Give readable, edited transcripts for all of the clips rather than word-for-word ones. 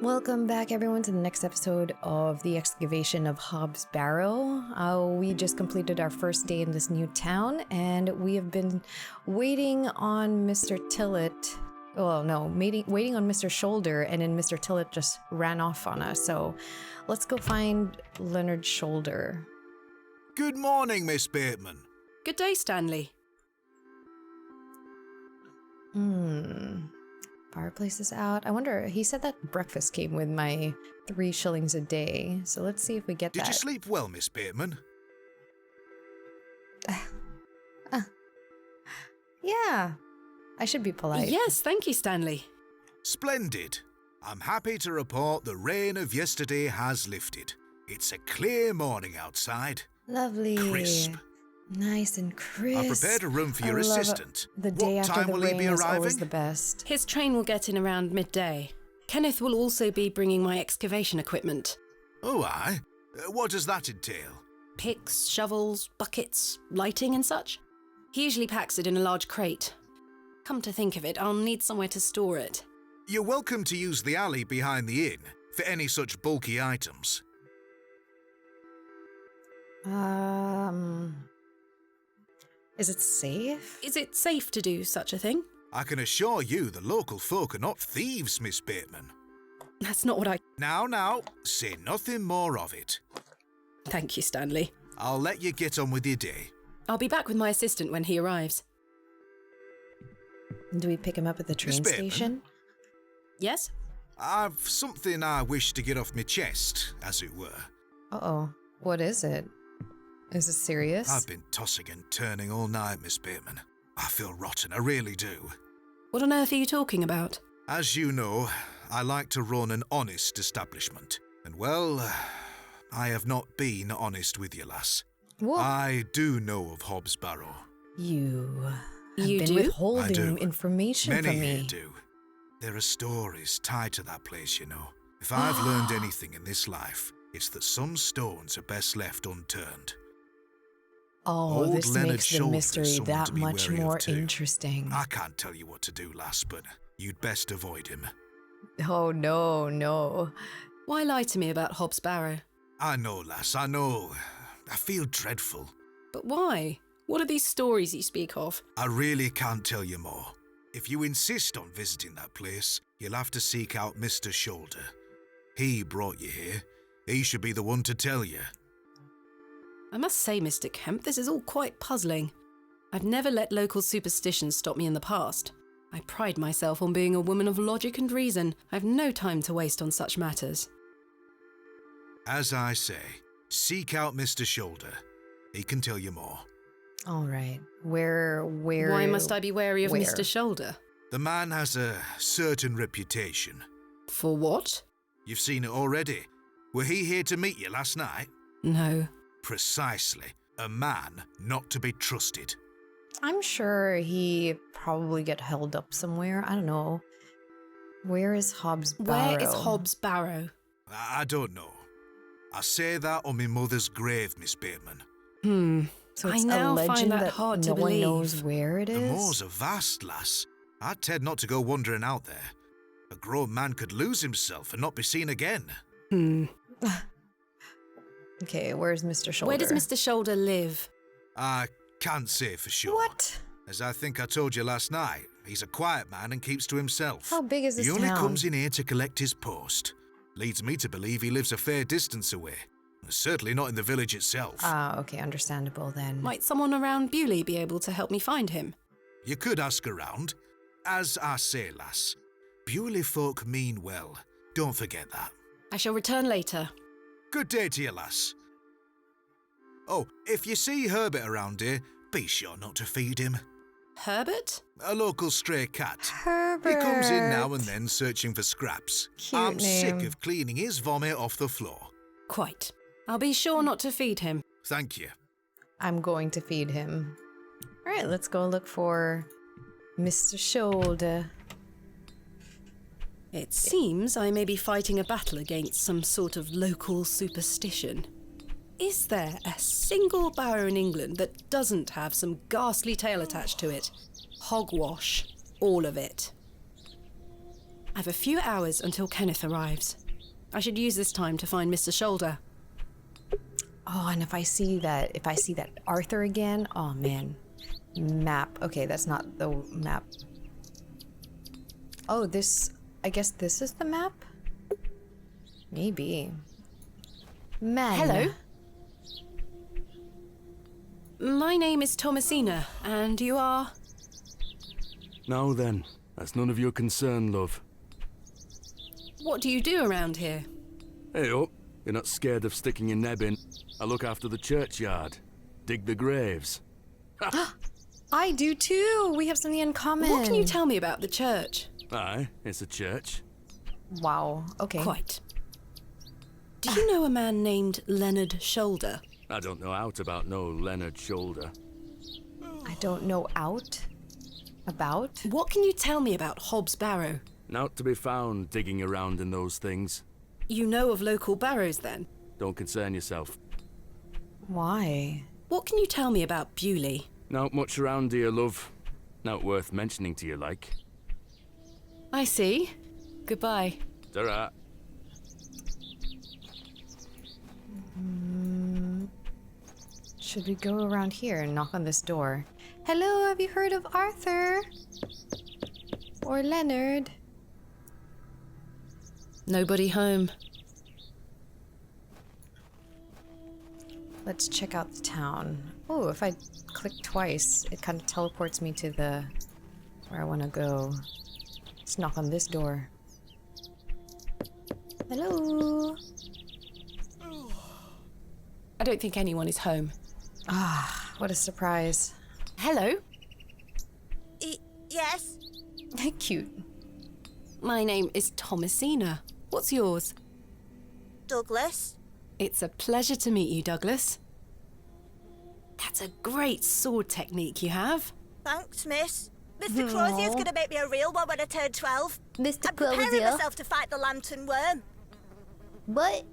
Welcome back, everyone, to the next episode of the Excavation of Hob's Barrow. We just completed our first day in this new town, and we have been waiting on Mr. Tillett. Well, no, waiting on Mr. Shoulder, and then Mr. Tillett just ran off on us. So let's go find Leonard Shoulder. Good morning, Miss Bateman. Good day, Stanley. Fireplace is out. I wonder, he said that breakfast came with my 3 shillings a day. So let's see if we get that. Did you sleep well, Miss Bateman? Yeah. I should be polite. Yes, thank you, Stanley. Splendid. I'm happy to report the rain of yesterday has lifted. It's a clear morning outside. Lovely. Crisp. Nice and crisp. I prepared a room for your assistant. The day what after time the will rain he be is always arriving? the best. His train will get in around midday. Kenneth will also be bringing my excavation equipment. Oh, aye. What does that entail? Picks, shovels, buckets, lighting and such. He usually packs it in a large crate. Come to think of it, I'll need somewhere to store it. You're welcome to use the alley behind the inn for any such bulky items. Is it safe? Is it safe to do such a thing? I can assure you the local folk are not thieves, Miss Bateman. That's not what I... Now, say nothing more of it. Thank you, Stanley. I'll let you get on with your day. I'll be back with my assistant when he arrives. Do we pick him up at the train Miss Bateman? station? Yes? I've something I wish to get off my chest, as it were. Uh-oh. What is it? Is it serious? I've been tossing and turning all night, Miss Bateman. I feel rotten, I really do. What on earth are you talking about? As you know, I like to run an honest establishment. And well, I have not been honest with you, lass. What? I do know of Hob's Barrow. You have You been do? withholding I do. information Many from me. here do. There are stories tied to that place, you know. If I've learned anything in this life, it's that some stones are best left unturned. Oh, Old this Leonard makes the Shoulder is mystery someone that to be much wary of more too. interesting. I can't tell you what to do, lass, but you'd best avoid him. Oh, no. Why lie to me about Hob's Barrow? I know, lass, I know. I feel dreadful. But why? What are these stories you speak of? I really can't tell you more. If you insist on visiting that place, you'll have to seek out Mr. Shoulder. He brought you here. He should be the one to tell you. I must say, Mr. Kemp, this is all quite puzzling. I've never let local superstitions stop me in the past. I pride myself on being a woman of logic and reason. I've no time to waste on such matters. As I say, seek out Mr. Shoulder. He can tell you more. All right. Where... Why must I be wary of where? Mr. Shoulder? The man has a certain reputation. For what? You've seen it already. Were he here to meet you last night? No. Precisely. A man not to be trusted. I'm sure he probably got held up somewhere. I don't know. Where is Hob's Barrow? Where is Hob's Barrow? I don't know. I say that on my mother's grave, Miss Bateman. So I it's now a legend find that hard to no one believe. knows where it The is? moors are vast, lass. I'd tend not to go wandering out there. A grown man could lose himself and not be seen again. Okay, where's Mr. Shoulder? Where does Mr. Shoulder live? I can't say for sure. What? As I think I told you last night, he's a quiet man and keeps to himself. How big is this He only town? comes in here to collect his post. Leads me to believe he lives a fair distance away. Certainly not in the village itself. Ah, okay, understandable then. Might someone around Bewley be able to help me find him? You could ask around. As I say, lass, Bewley folk mean well. Don't forget that. I shall return later. Good day to you, lass. Oh, if you see Herbert around here, be sure not to feed him. Herbert? A local stray cat. Herbert. He comes in now and then searching for scraps. Cute I'm name. sick of cleaning his vomit off the floor. Quite. I'll be sure not to feed him. Thank you. I'm going to feed him. All right, let's go look for Mr. Shoulder. It seems I may be fighting a battle against some sort of local superstition. Is there a single barrow in England that doesn't have some ghastly tale attached to it? Hogwash. All of it. I've a few hours until Kenneth arrives. I should use this time to find Mr. Shoulder. Oh, and if I see that Arthur again, oh man. Map. Okay, that's not the map. Oh, I guess this is the map? Maybe. Man. Hello. My name is Thomasina, and you are... Now then, that's none of your concern, love. What do you do around here? Hey up, you're not scared of sticking your neb in. I look after the churchyard. Dig the graves. I do too! We have something in common. What can you tell me about the church? Aye, it's a church. Wow, okay. Quite. Do you know a man named Leonard Shoulder? I don't know out about no Leonard Shoulder. I don't know about? What can you tell me about Hob's Barrow? Not to be found digging around in those things. You know of local barrows, then? Don't concern yourself. Why? What can you tell me about Bewley? Not much around here, love. Not worth mentioning to you, like. I see. Goodbye. Ta-ra. Should we go around here and knock on this door? Hello, have you heard of Arthur? Or Leonard? Nobody home. Let's check out the town. Oh, if I click twice, it kind of teleports me to where I want to go. Let's knock on this door. Hello? I don't think anyone is home. Ah, what a surprise. Hello? Yes? Cute. My name is Thomasina. What's yours? Douglas? It's a pleasure to meet you, Douglas. That's a great sword technique you have. Thanks, miss. Mr. Crozier's gonna make me a real one when I turn 12. Mr. I'm preparing Crozier? myself to fight the lantern worm. What?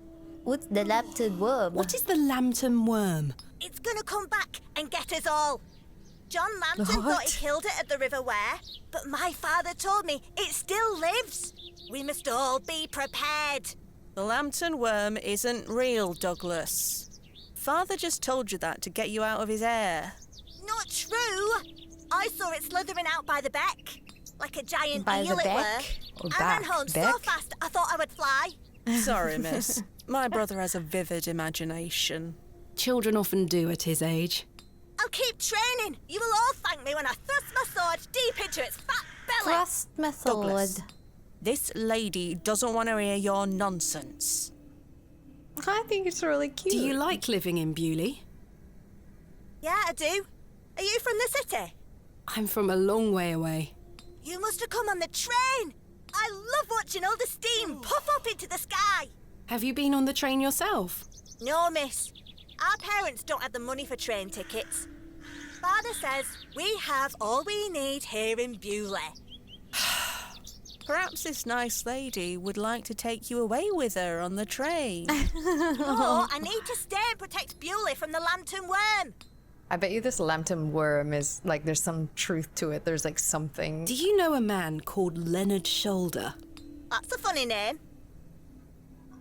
What's the lantern worm? What is the lambton worm? It's gonna come back and get us all. John Lambton thought What? he killed it at the River Ware, but my father told me it still lives. We must all be prepared. The lambton worm isn't real, Douglas. Father just told you that to get you out of his hair. Not true. I saw it slithering out by the beck. Like a giant By the eel it beck? were. Or I ran back? home so Beck? fast I thought I would fly. Sorry, miss. My brother has a vivid imagination. Children often do at his age. I'll keep training. You will all thank me when I thrust my sword deep into its fat belly. Thrust my sword. Douglas. This lady doesn't want to hear your nonsense. I think it's really cute. Do you like living in Bewley? Yeah, I do. Are you from the city? I'm from a long way away. You must have come on the train. I love watching all the steam puff up into the sky. Have you been on the train yourself? No, miss. Our parents don't have the money for train tickets. Father says we have all we need here in Bewley. Perhaps this nice lady would like to take you away with her on the train. No, I need to stay and protect Bewley from the lantern worm. I bet you this lambton worm is like there's some truth to it. There's like something. Do you know a man called Leonard Shoulder? That's a funny name.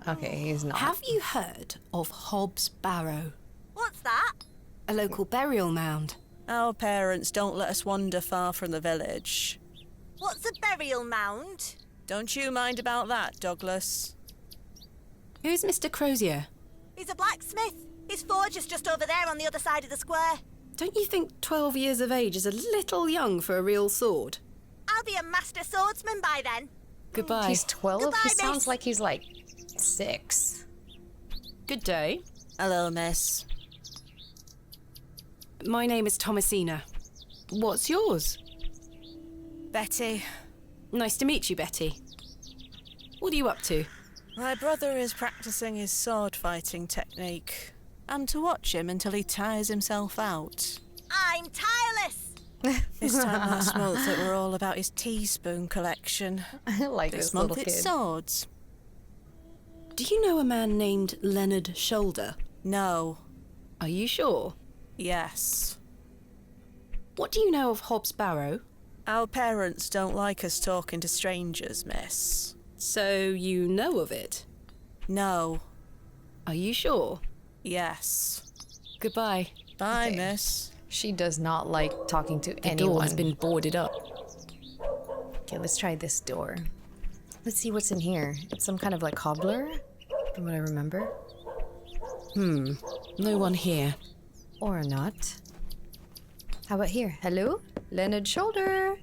Okay, he's not. Have you heard of Hob's Barrow? What's that? A local burial mound. Our parents don't let us wander far from the village. What's a burial mound? Don't you mind about that, Douglas. Who's Mr. Crozier? He's a blacksmith. His forge is just over there on the other side of the square. Don't you think 12 years of age is a little young for a real sword? I'll be a master swordsman by then. Goodbye. He's 12? Goodbye, He sounds miss. like he's like 6. Good day. Hello, miss. My name is Thomasina. What's yours? Betty. Nice to meet you, Betty. What are you up to? My brother is practicing his sword fighting technique. I'm to watch him until he tires himself out. I'm tireless. This time last month it were all about his teaspoon collection. I like This this month little it's kid. swords. Do you know a man named Leonard Shoulder? No. Are you sure? Yes. What do you know of Hob's Barrow? Our parents don't like us talking to strangers, miss. So you know of it? No. Are you sure? Yes. Goodbye. Bye, Okay. miss. She does not like talking to The anyone. door has been boarded up. Okay, let's try this door. Let's see what's in here. It's some kind of like cobbler, from what I remember. No one here. Or not. How about here? Hello? Leonard Shoulder!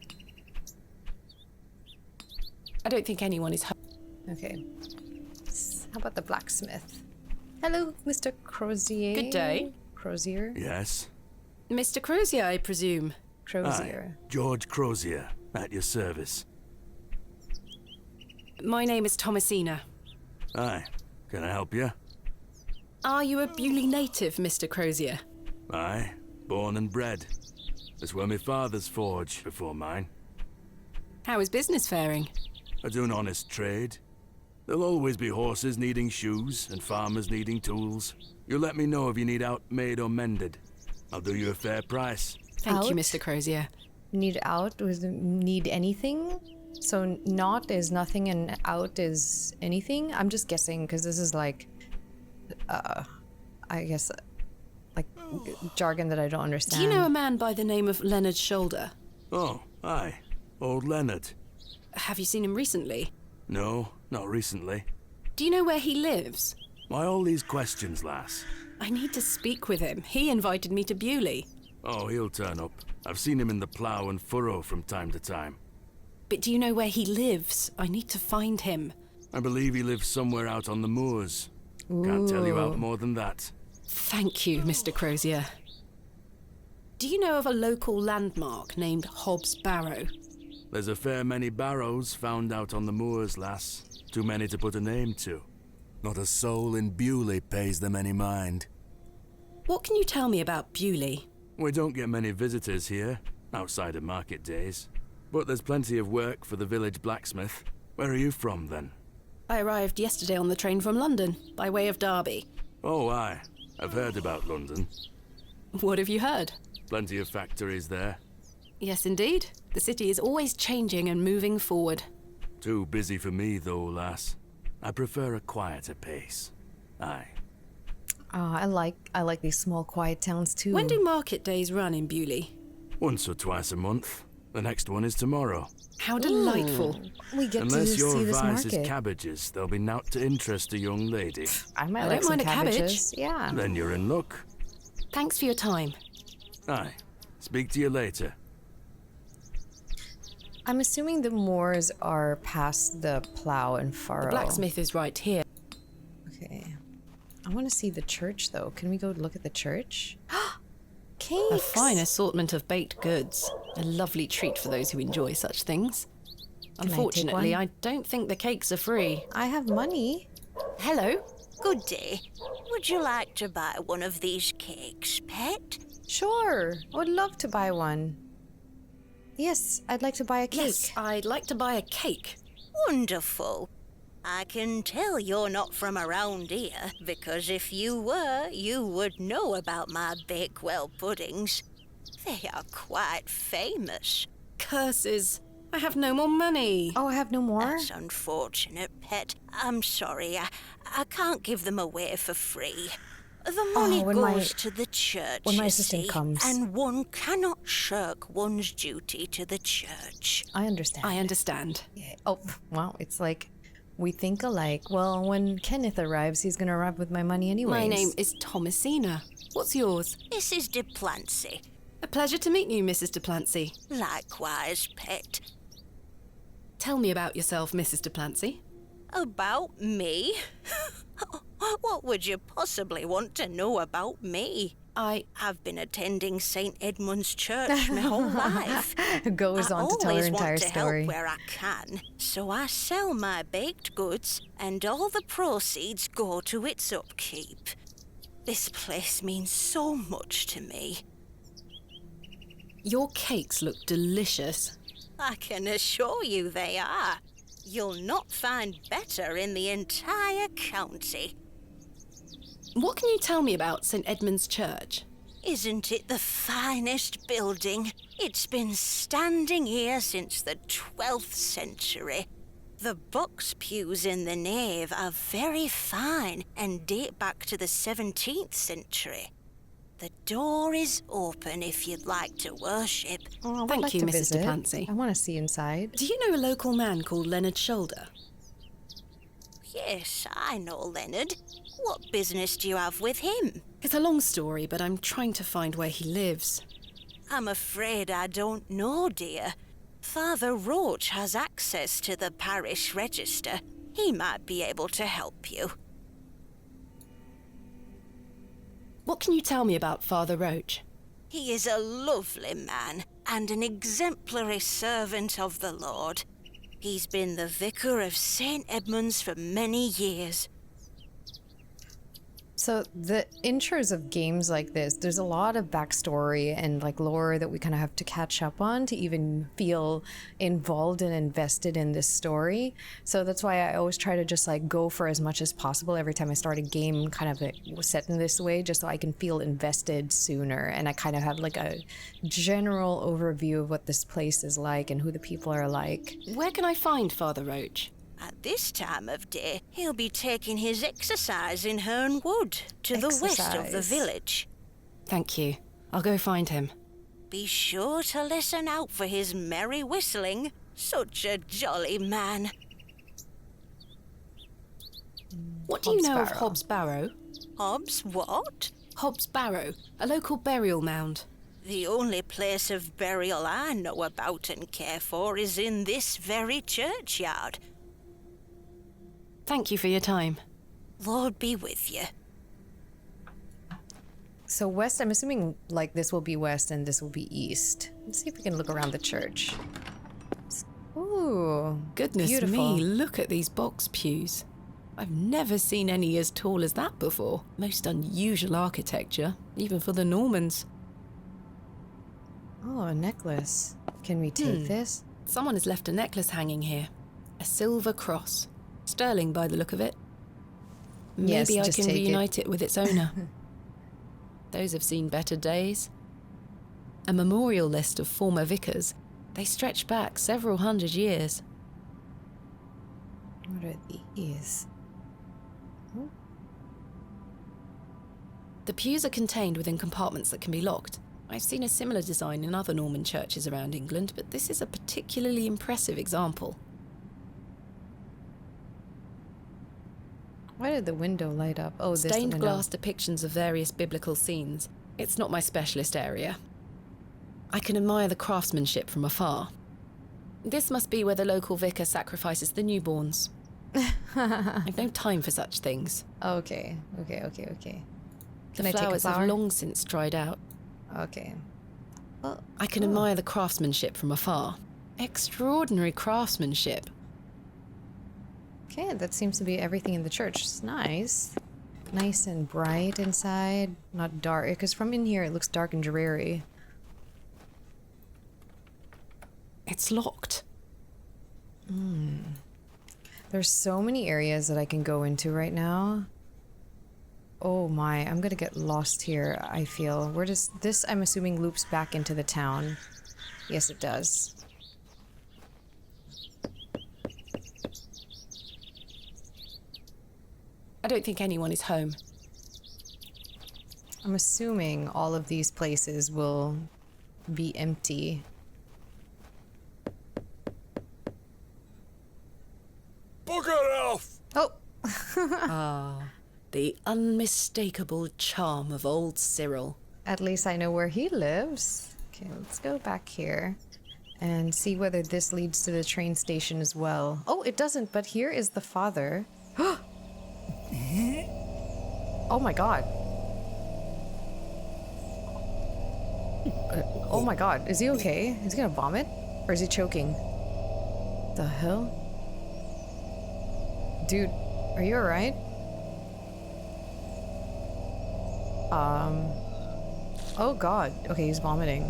I don't think anyone is home. Okay. How about the blacksmith? Hello, Mr. Crozier. Good day. Crozier? Yes? Mr. Crozier, I presume. Crozier. George Crozier, at your service. My name is Thomasina. Aye. Can I help you? Are you a Bewley native, Mr. Crozier? Aye. Born and bred. That's where my father's forge before mine. How is business faring? I do an honest trade. There'll always be horses needing shoes and farmers needing tools. You let me know if you need out made or mended. I'll do you a fair price. Thank you, Out? Mr. Crozier. Need out was need anything? So not is nothing and out is anything? I'm just guessing because this is like, I guess, like jargon that I don't understand. Do you know a man by the name of Leonard Shoulder? Oh, aye. Old Leonard. Have you seen him recently? No, not recently. Do you know where he lives? Why all these questions, lass? I need to speak with him. He invited me to Bewley. Oh, he'll turn up. I've seen him in the plough and furrow from time to time. But do you know where he lives? I need to find him. I believe he lives somewhere out on the moors. Can't tell you out more than that. Thank you, Mr. Crozier. Do you know of a local landmark named Hobb's Barrow? There's a fair many barrows found out on the moors, lass. Too many to put a name to. Not a soul in Bewley pays them any mind. What can you tell me about Bewley? We don't get many visitors here, outside of market days. But there's plenty of work for the village blacksmith. Where are you from, then? I arrived yesterday on the train from London, by way of Derby. Oh, aye. I've heard about London. What have you heard? Plenty of factories there. Yes, indeed. The city is always changing and moving forward. Too busy for me, though, lass. I prefer a quieter pace. Aye. I like these small, quiet towns too. When do market days run in Bewley? Once or twice a month. The next one is tomorrow. How delightful. we get to Unless your see this vice is market? cabbages, there'll be naught to interest a young lady. I might I like don't some mind a cabbage. cabbages. Yeah. Then you're in luck. Thanks for your time. Aye. Speak to you later. I'm assuming the moors are past the plow and furrow. The blacksmith is right here. Okay. I want to see the church though. Can we go look at the church? Cakes! A fine assortment of baked goods. A lovely treat for those who enjoy such things. I take Unfortunately, one? I don't think the cakes are free. I have money. Hello? Good day. Would you like to buy one of these cakes, pet? Sure. I would love to buy one. Yes, I'd like to buy a cake. Yes, I'd like to buy a cake. Wonderful. I can tell you're not from around here, because if you were, you would know about my Bakewell puddings. They are quite famous. Curses. I have no more money. Oh, I have no more? That's unfortunate, pet. I'm sorry, I can't give them away for free. The money when goes to the church, when my you assistant see, comes. and one cannot shirk one's duty to the church. I understand. I understand. Yeah. Oh, wow. It's like we think alike. Well, when Kenneth arrives, he's going to arrive with my money anyways. My name is Thomasina. What's yours? Mrs. de Plancy. A pleasure to meet you, Mrs. de Plancy. Likewise, pet. Tell me about yourself, Mrs. de Plancy. About me? What would you possibly want to know about me? I've been attending St. Edmund's Church my whole life. Goes on to tell her entire I always story. want to help where I can, so I sell my baked goods, and all the proceeds go to its upkeep. This place means so much to me. Your cakes look delicious. I can assure you they are. You'll not find better in the entire county. What can you tell me about St. Edmund's Church? Isn't it the finest building? It's been standing here since the 12th century. The box pews in the nave are very fine and date back to the 17th century. The door is open if you'd like to worship. Oh, I would Thank like you, to Mrs. visit. DePansy. I want to see inside. Do you know a local man called Leonard Shoulder? Yes, I know Leonard. What business do you have with him? It's a long story, but I'm trying to find where he lives. I'm afraid I don't know, dear. Father Roach has access to the parish register. He might be able to help you. What can you tell me about Father Roach? He is a lovely man and an exemplary servant of the Lord. He's been the vicar of St. Edmunds for many years. So the intros of games like this, there's a lot of backstory and like lore that we kind of have to catch up on to even feel involved and invested in this story. So that's why I always try to just like go for as much as possible every time I start a game kind of set in this way, just so I can feel invested sooner. And I kind of have like a general overview of what this place is like and who the people are like. Where can I find Father Roach? At this time of day, he'll be taking his exercise in Herne Wood, to the west of the village. Thank you. I'll go find him. Be sure to listen out for his merry whistling. Such a jolly man. What do you know of Hobbs Barrow? Hobbs what? Hobbs Barrow, a local burial mound. The only place of burial I know about and care for is in this very churchyard. Thank you for your time. Lord be with you. So west, I'm assuming like this will be west and this will be east. Let's see if we can look around the church. Ooh, Goodness beautiful. me, look at these box pews. I've never seen any as tall as that before. Most unusual architecture, even for the Normans. Oh, a necklace. Can we take this? Someone has left a necklace hanging here. A silver cross. Sterling by the look of it. Yes, Maybe I just can take it. reunite it with its owner. Those have seen better days. A memorial list of former vicars. They stretch back several hundred years. What are these? The pews are contained within compartments that can be locked. I've seen a similar design in other Norman churches around England, but this is a particularly impressive example. Why did the window light up? Oh, this Stained window. glass depictions of various biblical scenes. It's not my specialist area. I can admire the craftsmanship from afar. This must be where the local vicar sacrifices the newborns. I've no time for such things. Okay. Can The I take a flowers flower? have long since dried out. Okay. Well, I can admire the craftsmanship from afar. Extraordinary craftsmanship. okay, that seems to be everything in the church. It's nice. Nice and bright inside. Not dark. Because from in here, it looks dark and dreary. It's locked. There's so many areas that I can go into right now. Oh my, I'm gonna get lost here, I feel. Where does this, I'm assuming, loops back into the town. Yes, it does. I don't think anyone is home. I'm assuming all of these places will be empty. Bugger off! Oh, The unmistakable charm of old Cyril. at least I know where he lives. Okay, let's go back here and see whether this leads to the train station as well. Oh, it doesn't, but here is the father. Oh my god. Oh my god, is he okay? Is he gonna vomit? Or is he choking? The hell? Dude, are you alright? Oh god. Okay, he's vomiting.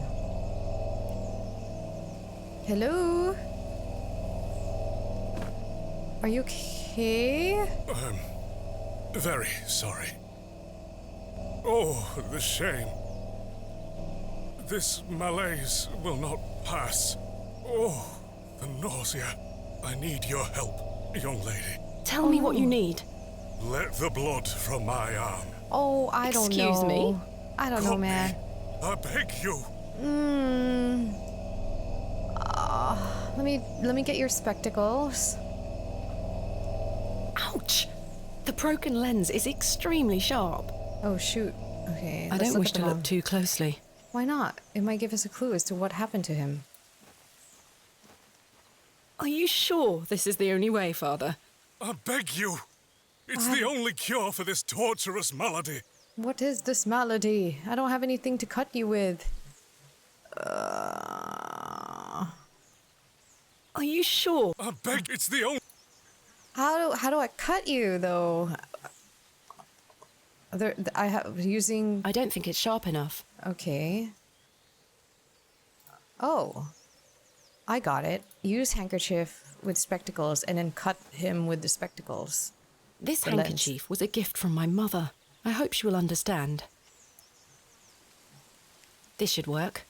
Hello? Are you okay? Very sorry. Oh, the shame. This malaise will not pass. Oh, the nausea. I need your help, young lady. Tell me what you need. Let the blood from my arm. Oh, I don't know. Excuse me? I don't know, Cut man. me. I beg you. Let me get your spectacles. Ouch! The broken lens is extremely sharp. Oh shoot. Okay. I let's don't look wish at to them look all. too closely. Why not? It might give us a clue as to what happened to him. Are you sure this is the only way, Father? I beg you. It's the only cure for this torturous malady. What is this malady? I don't have anything to cut you with. Are you sure? I beg. It's the only. How do I cut you though? I have using. I don't think it's sharp enough. Okay. Oh. I got it. Use handkerchief with spectacles and then cut him with the spectacles. This The lens. handkerchief was a gift from my mother. I hope she will understand. This should work.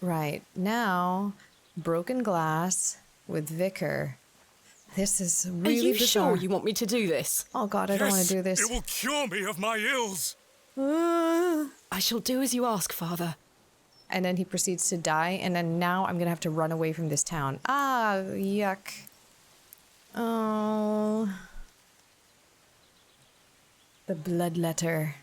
Right. Now, broken glass with Vicar. This is really Are you bizarre. sure you want me to do this? Oh god, I don't want Yes, to do this. It will cure me of my ills. I shall do as you ask, Father. And then he proceeds to die, and then now I'm gonna have to run away from this town. Ah, yuck. Oh. The blood letter.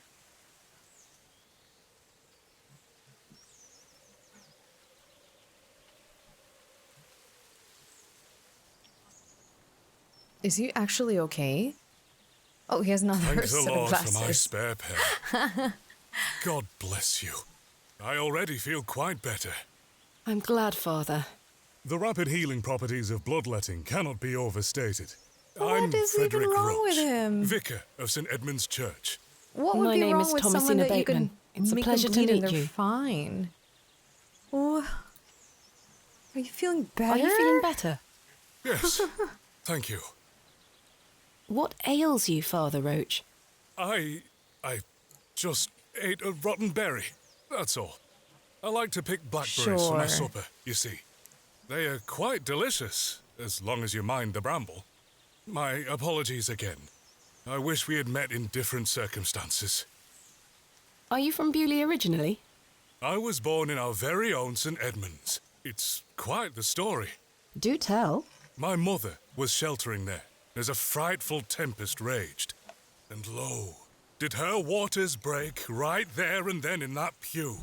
Is he actually okay? Oh, he has another Thank the set of Lord for my glasses. spare pair. God bless you. I already feel quite better. I'm glad, Father. The rapid healing properties of bloodletting cannot be overstated. I'm What is even Frederick wrong Roach, with him? Vicar of St. Edmund's Church. What would My be name wrong is with Thomasina someone that you Bateman. can It's a make pleasure them to bleed and meet they're you. fine? Oh, are you feeling better? Are you feeling better? Yes, thank you. What ails you, Father Roach? I just ate a rotten berry, that's all. I like to pick blackberries for my Sure. supper, you see. They are quite delicious, as long as you mind the bramble. My apologies again. I wish we had met in different circumstances. Are you from Bewley originally? I was born in our very own St. Edmunds. It's quite the story. Do tell. My mother was sheltering there as a frightful tempest raged. And lo, did her waters break right there and then in that pew.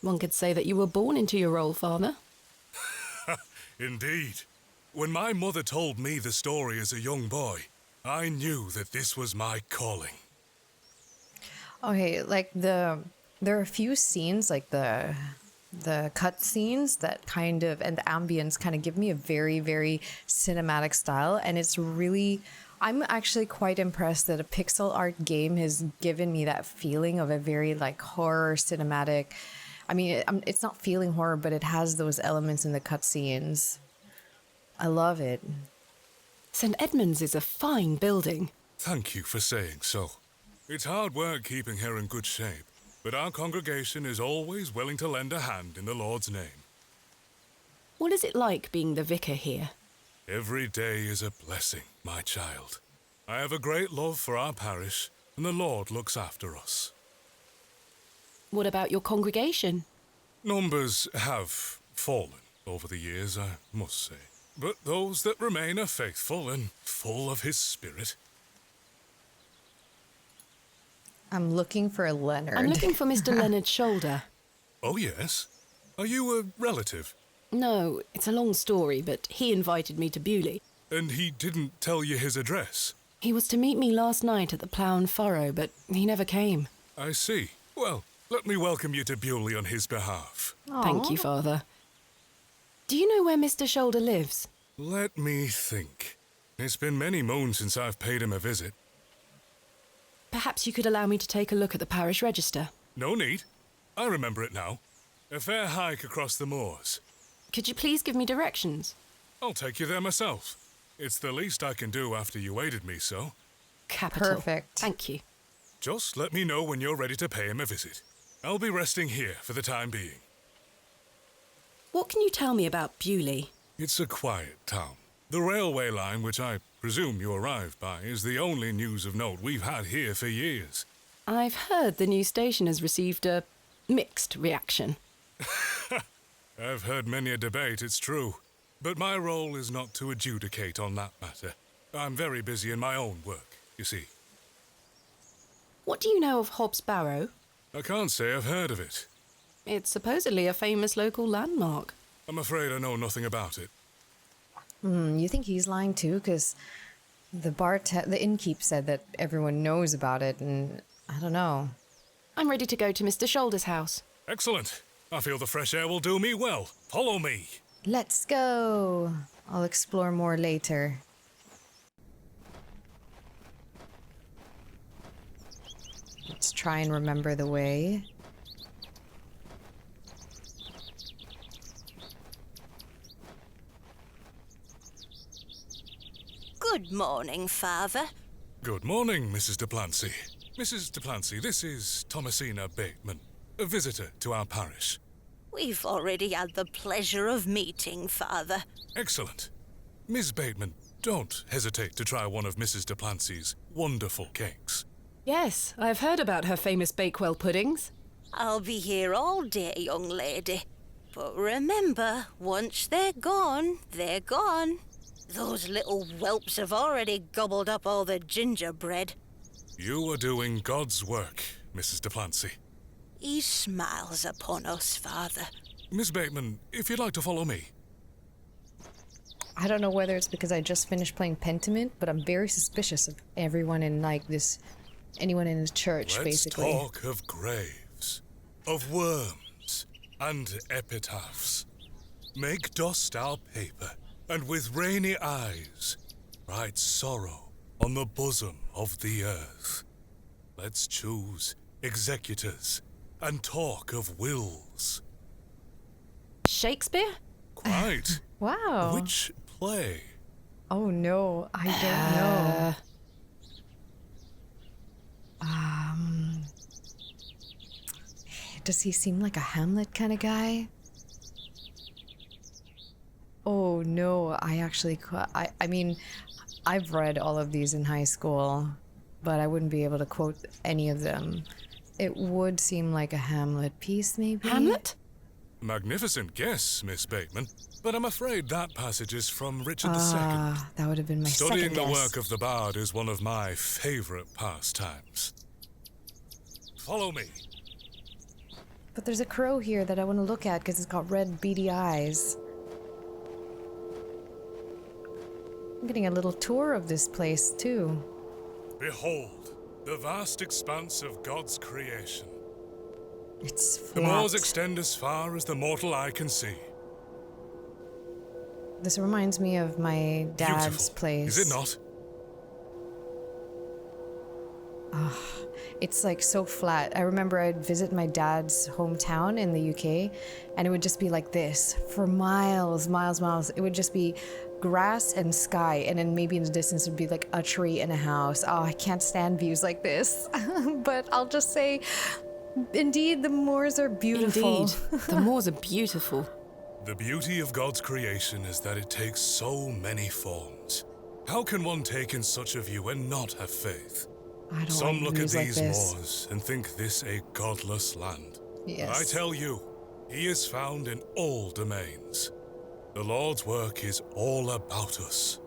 One could say that you were born into your role, Father. Indeed. When my mother told me the story as a young boy, I knew that this was my calling. Okay, like there are a few scenes, like the cut scenes that kind of, and the ambience kind of give me a very, very cinematic style. And it's really, I'm actually quite impressed that a pixel art game has given me that feeling of a very like horror cinematic. I mean, it's not feeling horror, but it has those elements in the cutscenes. I love it. St. Edmund's is a fine building. Thank you for saying so. It's hard work keeping her in good shape, but our congregation is always willing to lend a hand in the Lord's name. What is it like being the vicar here? Every day is a blessing, my child. I have a great love for our parish, and the Lord looks after us. What about your congregation? Numbers have fallen over the years, I must say. But those that remain are faithful and full of his spirit. I'm looking for Leonard. I'm looking for Mr. Leonard Shoulder. Oh, yes? Are you a relative? No, it's a long story, but he invited me to Bewley. And he didn't tell you his address? He was to meet me last night at the Plough and Furrow, but he never came. I see. Well, let me welcome you to Bewley on his behalf. Thank you, Father. Do you know where Mr. Shoulder lives? Let me think. It's been many moons since I've paid him a visit. Perhaps you could allow me to take a look at the parish register. No need. I remember it now. A fair hike across the moors. Could you please give me directions? I'll take you there myself. It's the least I can do after you aided me so. Capital. Perfect. Thank you. Just let me know when you're ready to pay him a visit. I'll be resting here for the time being. What can you tell me about Bewley? It's a quiet town. The railway line, which I presume you arrived by, is the only news of note we've had here for years. I've heard the new station has received a mixed reaction. I've heard many a debate, it's true. But my role is not to adjudicate on that matter. I'm very busy in my own work, you see. What do you know of Hob's Barrow? I can't say I've heard of it. It's supposedly a famous local landmark. I'm afraid I know nothing about it. You think he's lying too? Because the innkeep said that everyone knows about it, and I don't know. I'm ready to go to Mr. Shoulder's house. Excellent. I feel the fresh air will do me well. Follow me. Let's go. I'll explore more later. Let's try and remember the way. Good morning, Father. Good morning, Mrs. Duplancy. Mrs. Duplancy, this is Thomasina Bateman, a visitor to our parish. We've already had the pleasure of meeting, Father. Excellent. Miss Bateman, don't hesitate to try one of Mrs. Duplancy's wonderful cakes. Yes, I've heard about her famous Bakewell puddings. I'll be here all day, young lady. But remember, once they're gone, they're gone. Those little whelps have already gobbled up all the gingerbread. You are doing God's work, Mrs. Duplancy. He smiles upon us, Father. Miss Bateman, if you'd like to follow me. I don't know whether it's because I just finished playing Pentiment, but I'm very suspicious of everyone in anyone in his church, basically. Let's talk of graves, of worms, and epitaphs. Make dust our paper, and with rainy eyes, write sorrow on the bosom of the earth. Let's choose executors and talk of wills. Shakespeare? Quite. Wow. Which play? Oh no, I don't know. Does he seem like a Hamlet kind of guy? Oh no, I mean, I've read all of these in high school, but I wouldn't be able to quote any of them. It would seem like a Hamlet piece, maybe? Hamlet? Magnificent guess, Miss Bateman, but I'm afraid that passage is from Richard II. That would have been my Studying second the guess. work of the bard is one of my favorite pastimes. Follow me. But there's a crow here that I want to look at because it's got red beady eyes. I'm getting a little tour of this place, too. Behold, the vast expanse of God's creation. It's The flat. moors extend as far as the mortal eye can see. This reminds me of my dad's Beautiful, place. is it not? It's like so flat. I remember I'd visit my dad's hometown in the UK, and it would just be like this for miles. It would just be grass and sky, and then maybe in the distance would be like a tree and a house. Oh, I can't stand views like this. But I'll just say, indeed, the moors are beautiful. Indeed, the moors are beautiful. The beauty of God's creation is that it takes so many forms. How can one take in such a view and not have faith? I don't Some like look at views like these this. moors and think this a godless land. Yes. I tell you, he is found in all domains. The Lord's work is all about us.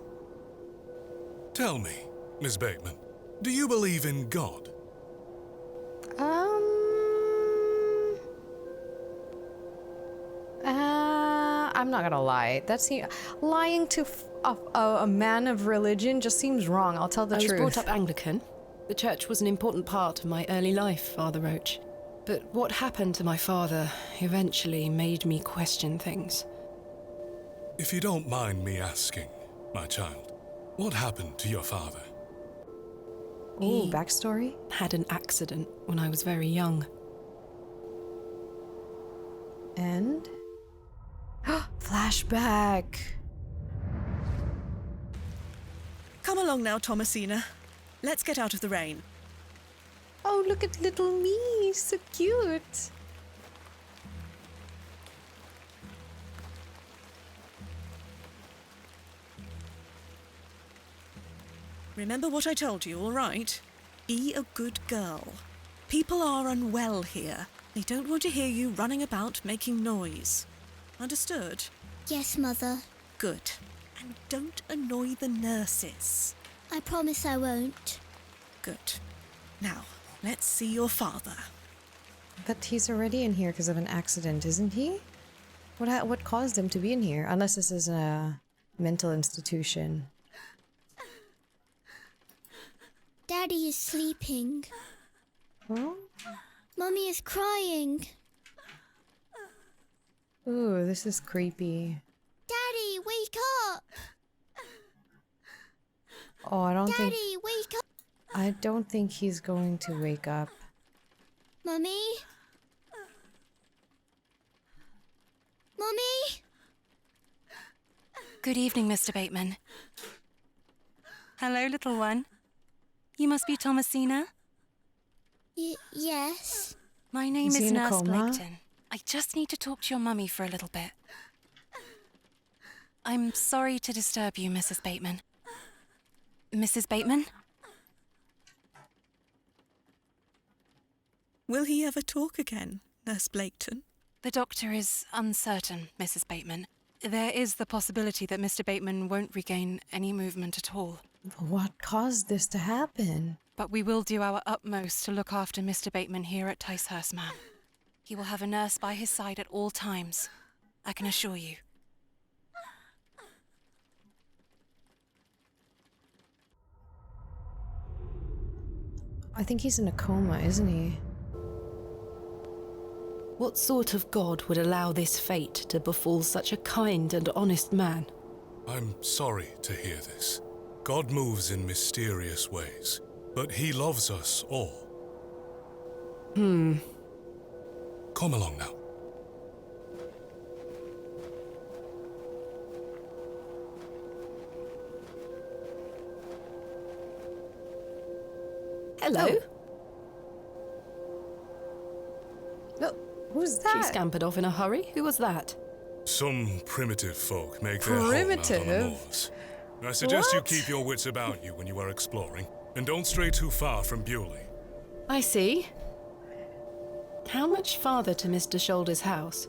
Tell me, Miss Bateman, do you believe in God? I'm not gonna lie. Lying to a man of religion just seems wrong. I'll tell the I truth. was brought up Anglican. The church was an important part of my early life, Father Roach. But what happened to my father eventually made me question things. If you don't mind me asking, my child, what happened to your father? Ooh, He backstory? had an accident when I was very young. And? Flashback! Come along now, Thomasina. Let's get out of the rain. Oh, look at little me, so cute. Remember what I told you, all right? Be a good girl. People are unwell here. They don't want to hear you running about making noise. Understood? Yes, Mother. Good. And don't annoy the nurses. I promise I won't. Good. Now, let's see your father. But he's already in here because of an accident, isn't he? What caused him to be in here? Unless this is a mental institution. Daddy is sleeping. Huh? Mummy is crying. Ooh, this is creepy. Daddy, wake up! Oh, I don't think... Daddy, wake up! I don't think he's going to wake up. Mummy? Mummy? Good evening, Mr. Bateman. Hello, little one. You must be Thomasina? Yes. My name Is he is in a Nurse coma? Blaketon. I just need to talk to your mummy for a little bit. I'm sorry to disturb you, Mrs. Bateman. Mrs. Bateman? Will he ever talk again, Nurse Blaketon? The doctor is uncertain, Mrs. Bateman. There is the possibility that Mr. Bateman won't regain any movement at all. What caused this to happen? But we will do our utmost to look after Mr. Bateman here at Ticehurst, ma'am. He will have a nurse by his side at all times, I can assure you. I think he's in a coma, isn't he? What sort of god would allow this fate to befall such a kind and honest man? I'm sorry to hear this. God moves in mysterious ways, but he loves us all. Come along now. Hello. Look, who's that? She scampered off in a hurry. Who was that? Some primitive folk make their home out on the Primitive? moors. I suggest you What? keep your wits about you when you are exploring, and don't stray too far from Bewley. I see. How much farther to Mr. Shoulder's house?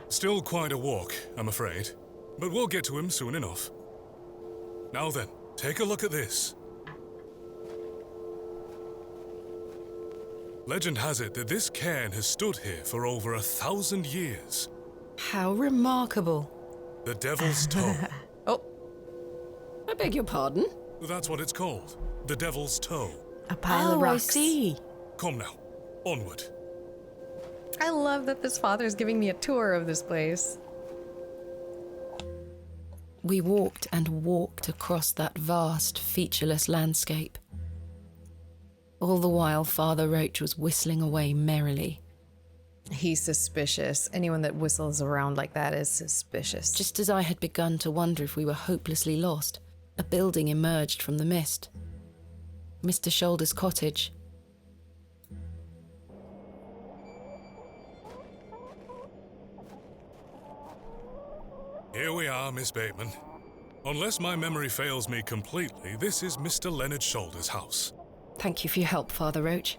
Still quite a walk, I'm afraid, but we'll get to him soon enough. Now then, take a look at this. Legend has it that this cairn has stood here for over 1,000 years. How remarkable. The Devil's Toe. Oh, I beg your pardon? That's what it's called. The Devil's Toe. a pile of rocks. I see. Come now, onward. I love that this father is giving me a tour of this place. We walked and walked across that vast, featureless landscape. All the while, Father Roach was whistling away merrily. He's suspicious. Anyone that whistles around like that is suspicious. Just as I had begun to wonder if we were hopelessly lost, a building emerged from the mist. Mr. Shoulder's cottage. Here we are, Miss Bateman. Unless my memory fails me completely, this is Mr. Leonard Shoulder's house. Thank you for your help, Father Roach.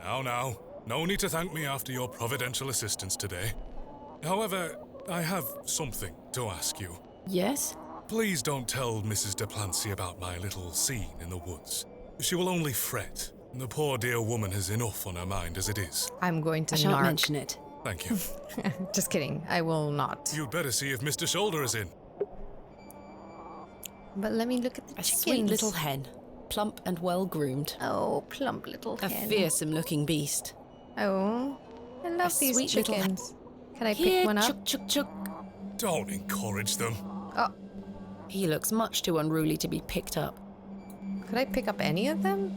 Now, no need to thank me after your providential assistance today. However, I have something to ask you. Yes? Please don't tell Mrs. de Plancy about my little scene in the woods. She will only fret. The poor dear woman has enough on her mind as it is. I'm going to I shan't narc. mention it. Thank you. Just kidding. I will not. You'd better see if Mr. Shoulder is in. But let me look at the A chickens. sweet little hen, plump and well-groomed. Oh, plump little A hen. fearsome-looking beast. Oh, I love A these sweet little chickens. Can I Here, pick one up? chuk, chuk, chuk. Don't encourage them. Oh, He looks much too unruly to be picked up. could I pick up any of them?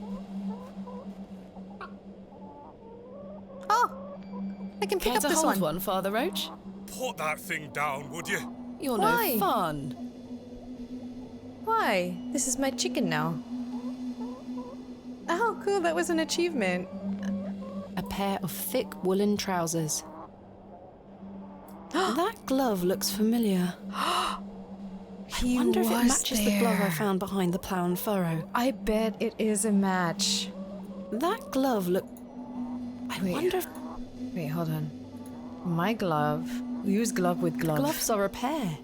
Oh, I can pick Care up to this hold one. one, Father Roach? Put that thing down, would you? You're Why? no fun. Why? This is my chicken now. Oh, cool. That was an achievement. A pair of thick woolen trousers. That glove looks familiar. I He wonder if it was matches the glove I there. found behind the plough and furrow. I bet it is a match. That glove look... I wonder if Wait, hold on. My glove. Use glove with glove. gloves are a pair.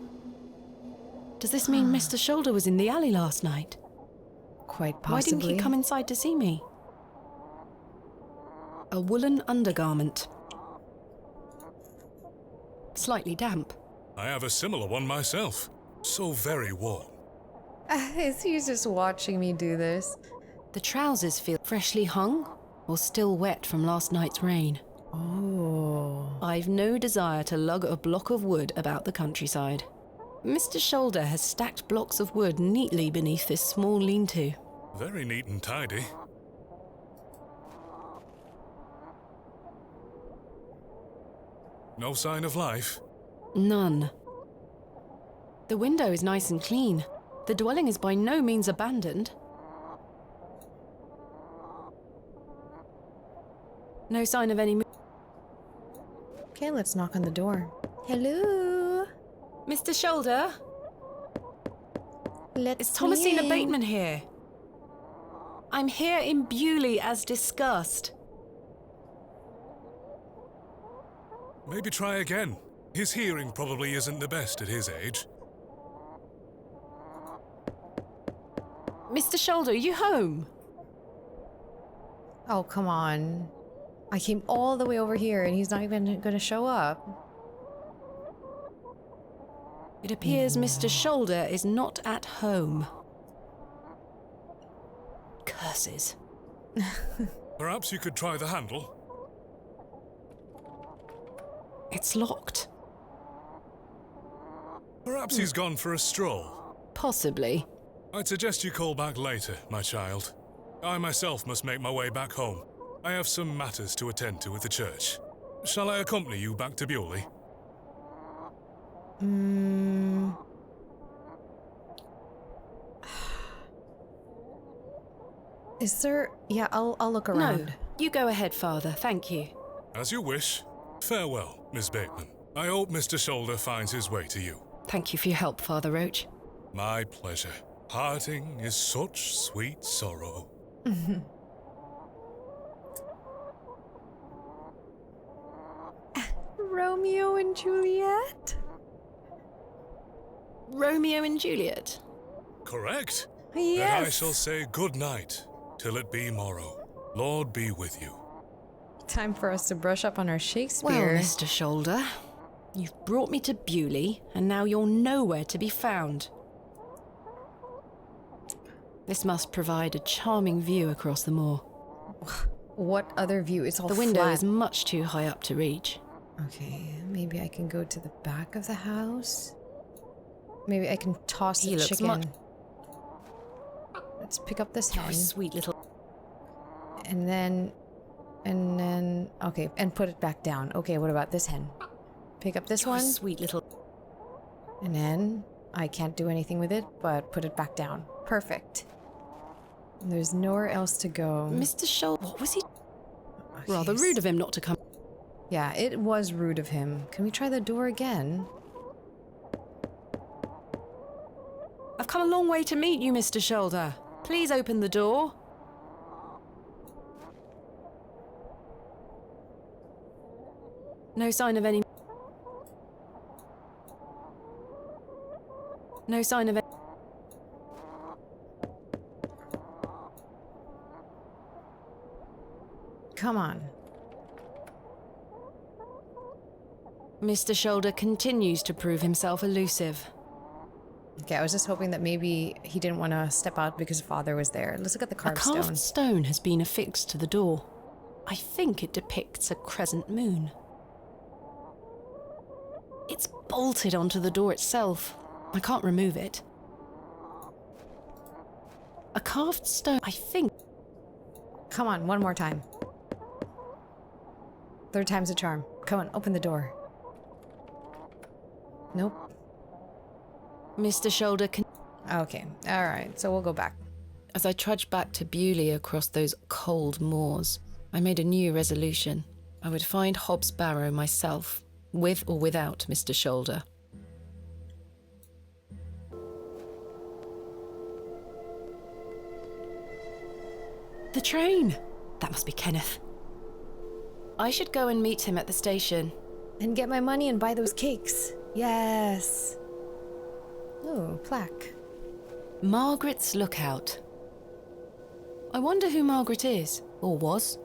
Does this mean Mr. Shoulder was in the alley last night? Quite Why didn't possibly. he come inside to see me? A woolen undergarment. Slightly damp. I have a similar one myself. So very warm. He's just watching me do this. The trousers feel freshly hung or still wet from last night's rain. Oh. I've no desire to lug a block of wood about the countryside. Mr. Shoulder has stacked blocks of wood neatly beneath this small lean-to. Very neat and tidy. No sign of life? None. The window is nice and clean. The dwelling is by no means abandoned. No sign of any... Okay, let's knock on the door. Hello? Mr. Shoulder? Let's Is Thomasina in. Bateman here? I'm here in Bewley as discussed. Maybe try again. His hearing probably isn't the best at his age. Mr. Shoulder, are you home? Oh, come on. I came all the way over here and he's not even gonna show up. It appears Mr. Shoulder is not at home. Curses. Perhaps you could try the handle? It's locked. Perhaps he's gone for a stroll. Possibly. I'd suggest you call back later, my child. I myself must make my way back home. I have some matters to attend to at the church. Shall I accompany you back to Bewley? Is there... Yeah, I'll look around. No, you go ahead, Father. Thank you. As you wish. Farewell, Miss Bateman. I hope Mr. Shoulder finds his way to you. Thank you for your help, Father Roach. My pleasure. Parting is such sweet sorrow. Romeo and Juliet? Romeo and Juliet? Correct? Yes. Then I shall say good night, till it be morrow. Lord be with you. Time for us to brush up on our Well, Shakespeare. Mr. Shoulder, you've brought me to Bewley, and now you're nowhere to be found. This must provide a charming view across the moor. What other view? It's all The window flat. is much too high up to reach. Okay, maybe I can go to the back of the house. Maybe I can toss He the looks chicken. much- Let's pick up this You're hen. a sweet little... And then, okay, and put it back down. Okay, what about this hen? Pick up this You're a one, sweet little... and then I can't do anything with it, but put it back down. Perfect. There's nowhere else to go. Mr. Shoulder, what was he... Okay, Rather rude of him not to come... Yeah, it was rude of him. Can we try the door again? I've come a long way to meet you, Mr. Shoulder. Please open the door. No sign of any... No sign of... Come on. Mr. Shoulder continues to prove himself elusive. Okay, I was just hoping that maybe he didn't want to step out because father was there. Let's look at the A carved stone. carved stone has been affixed to the door. I think it depicts a crescent moon. It's bolted onto the door itself. I can't remove it. A carved stone, I think. Come on, one more time. Third time's a charm. Come on, open the door. Nope. Mr. Shoulder can... Okay, alright, so we'll go back. As I trudged back to Bewley across those cold moors, I made a new resolution. I would find Hob's Barrow myself, with or without Mr. Shoulder. The train! That must be Kenneth. I should go and meet him at the station. And get my money and buy those cakes. Yes. Oh, plaque. Margaret's Lookout. I wonder who Margaret is, or was.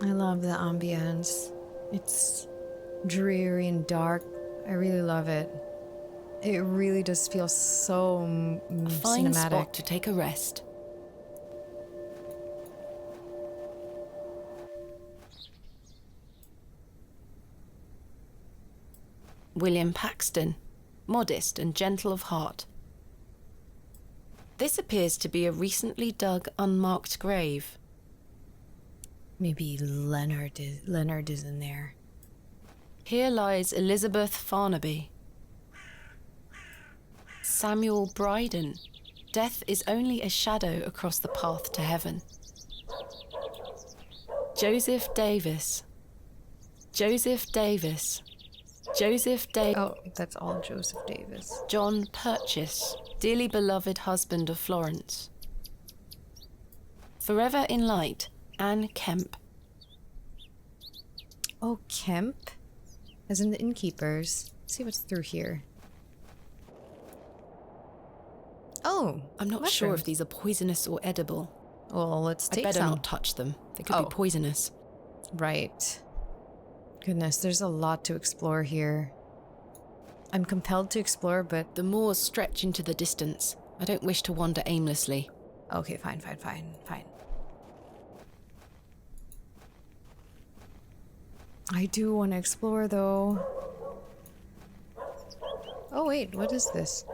I love the ambience. It's dreary and dark. I really love it. It really does feel so A fine cinematic. spot to take a rest. William Paxton, modest and gentle of heart. This appears to be a recently dug, unmarked grave. Maybe Leonard is in there. Here lies Elizabeth Farnaby. Samuel Bryden. Death is only a shadow across the path to heaven. Joseph Davis. Joseph Davis. Joseph Davis. Oh, that's all Joseph Davis. John Purchase, dearly beloved husband of Florence. Forever in light, Anne Kemp. Oh, Kemp? As in the innkeepers. Let's see what's through here. Oh, I'm not sure if these are poisonous or edible. Well, let's take I'd better some. not touch them. They could be poisonous. Right. Goodness, there's a lot to explore here. I'm compelled to explore, but... The moors stretch into the distance. I don't wish to wander aimlessly. Okay, fine. I do want to explore, though. Oh, wait, what is this?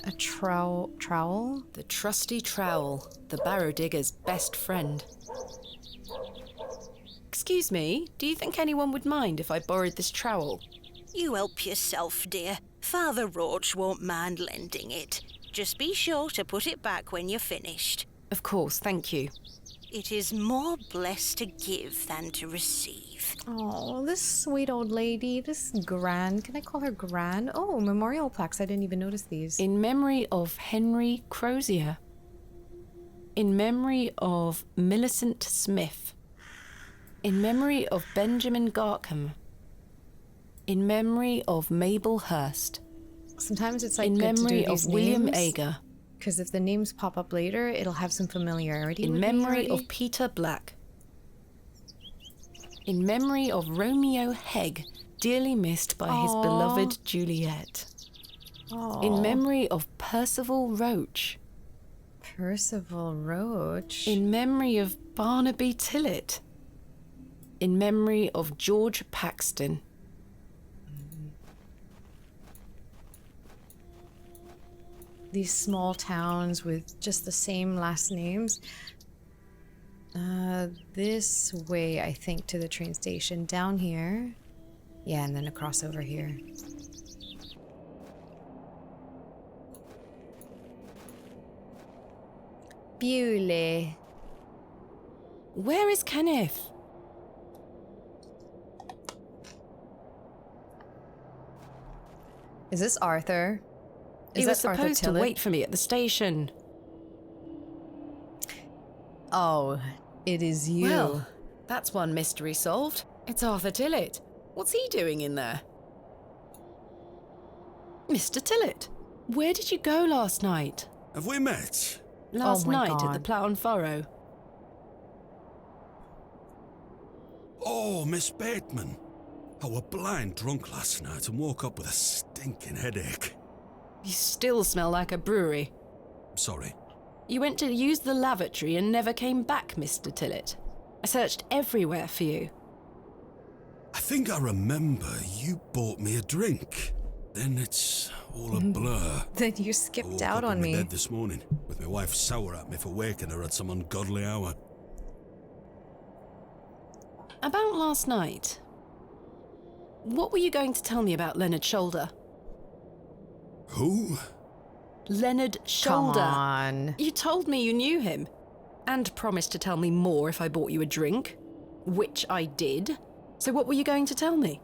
A trowel? The trusty trowel, the barrow digger's best friend. Excuse me, do you think anyone would mind if I borrowed this trowel? You help yourself, dear. Father Roach won't mind lending it. Just be sure to put it back when you're finished. Of course, thank you. It is more blessed to give than to receive. Oh, this sweet old lady, this Gran. Can I call her Gran? Oh, memorial plaques. I didn't even notice these. In memory of Henry Crozier. In memory of Millicent Smith. In memory of Benjamin Garkham. In memory of Mabel Hurst. Sometimes it's like in good memory to do these of William names, Ager. because if the names pop up later, it'll have some familiarity. In with me memory already. of Peter Black. In memory of Romeo Hegg, dearly missed by his Aw. beloved Juliet. Aw. In memory of Percival Roach. Percival Roach. In memory of Barnaby Tillett. In memory of George Paxton. These small towns with just the same last names. This way, I think, to the train station. Down here. Yeah, and then across over here. Bewley. Where is Kenneth? Is this Arthur? He was supposed to wait for me at the station. Oh, it is you. Well, that's one mystery solved. It's Arthur Tillett. What's he doing in there? Mr. Tillett, where did you go last night? Have we met? Last my night at the God. Plough and Furrow. Oh, Miss Bateman. I were blind drunk last night and woke up with a stinking headache. You still smell like a brewery. Sorry. You went to use the lavatory and never came back, Mr. Tillett. I searched everywhere for you. I think I remember you bought me a drink. Then it's all a blur. Then you I skipped woke out up on in my me. bed this morning with my wife sour at me for waking her at some ungodly hour. About last night. What were you going to tell me about Leonard Shoulder? Who? Leonard Shoulder. Come on. You told me you knew him. And promised to tell me more if I bought you a drink. Which I did. So what were you going to tell me?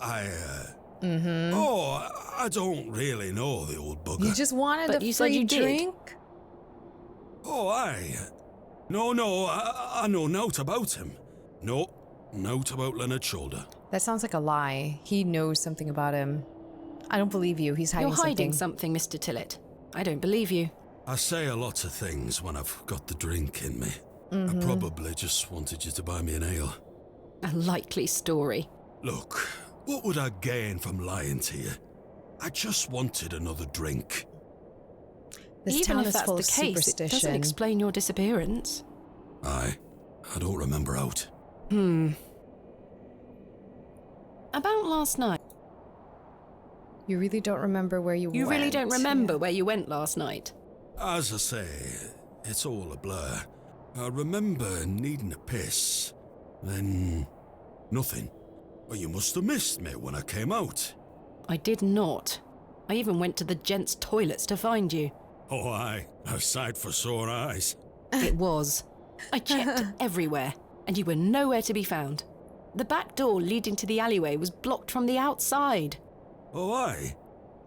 Oh, I don't really know the old bugger. You just wanted But a you said free you did. drink? Oh, aye. No, I know naught about him. No, naught about Leonard Shoulder. That sounds like a lie. He knows something about him. I don't believe you. He's hiding You're hiding something, Mr. Tillett. I don't believe you. I say a lot of things when I've got the drink in me. I probably just wanted you to buy me an ale. A likely story. Look, what would I gain from lying to you? I just wanted another drink. This Even town if is that's full the of case, it superstition. doesn't explain your disappearance. Aye, I don't remember out. About last night. You really don't remember where you went. You really don't remember where you went last night? As I say, it's all a blur. I remember needing a piss, then nothing. Well, you must have missed me when I came out. I did not. I even went to the gents' toilets to find you. Oh, aye, a sight for sore eyes. It was. I checked everywhere, and you were nowhere to be found. The back door leading to the alleyway was blocked from the outside. Oh, aye?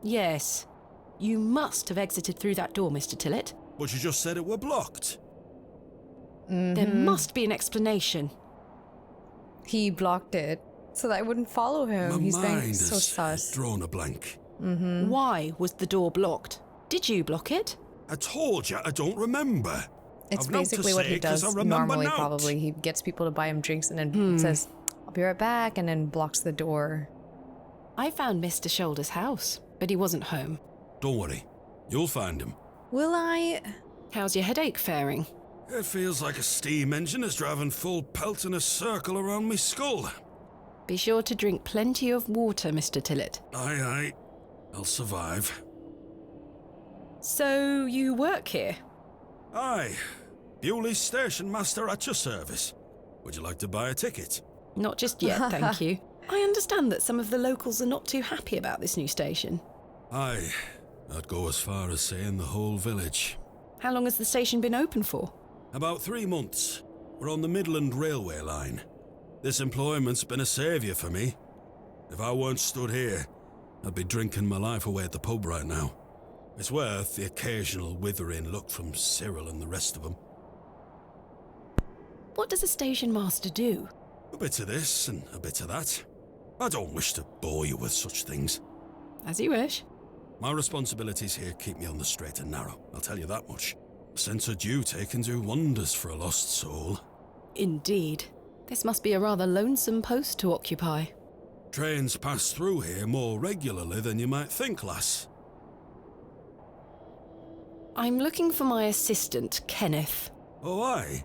Yes. You must have exited through that door, Mr. Tillett. But you just said it were blocked. There must be an explanation. He blocked it so that I wouldn't follow him. My He's mind being so has sus. drawn a blank. Why was the door blocked? Did you block it? I told you I don't remember. It's I've naught to basically what say he 'cause does I remember normally, naught. probably. He gets people to buy him drinks and then says, I'll be right back, and then blocks the door. I found Mr. Shoulder's house, but he wasn't home. Don't worry, you'll find him. Will I? How's your headache faring? It feels like a steam engine is driving full pelt in a circle around me skull. Be sure to drink plenty of water, Mr. Tillett. Aye, I'll survive. So, you work here? Aye, Bewley Station Master at your service. Would you like to buy a ticket? Not just yet, thank you. I understand that some of the locals are not too happy about this new station. Aye, I'd go as far as saying the whole village. How long has the station been open for? About 3 months. We're on the Midland Railway line. This employment's been a saviour for me. If I weren't stood here, I'd be drinking my life away at the pub right now. It's worth the occasional withering look from Cyril and the rest of them. What does a station master do? A bit of this and a bit of that. I don't wish to bore you with such things. As you wish. My responsibilities here keep me on the straight and narrow, I'll tell you that much. A sense of duty can do wonders for a lost soul. Indeed. This must be a rather lonesome post to occupy. Trains pass through here more regularly than you might think, lass. I'm looking for my assistant, Kenneth. Oh, aye?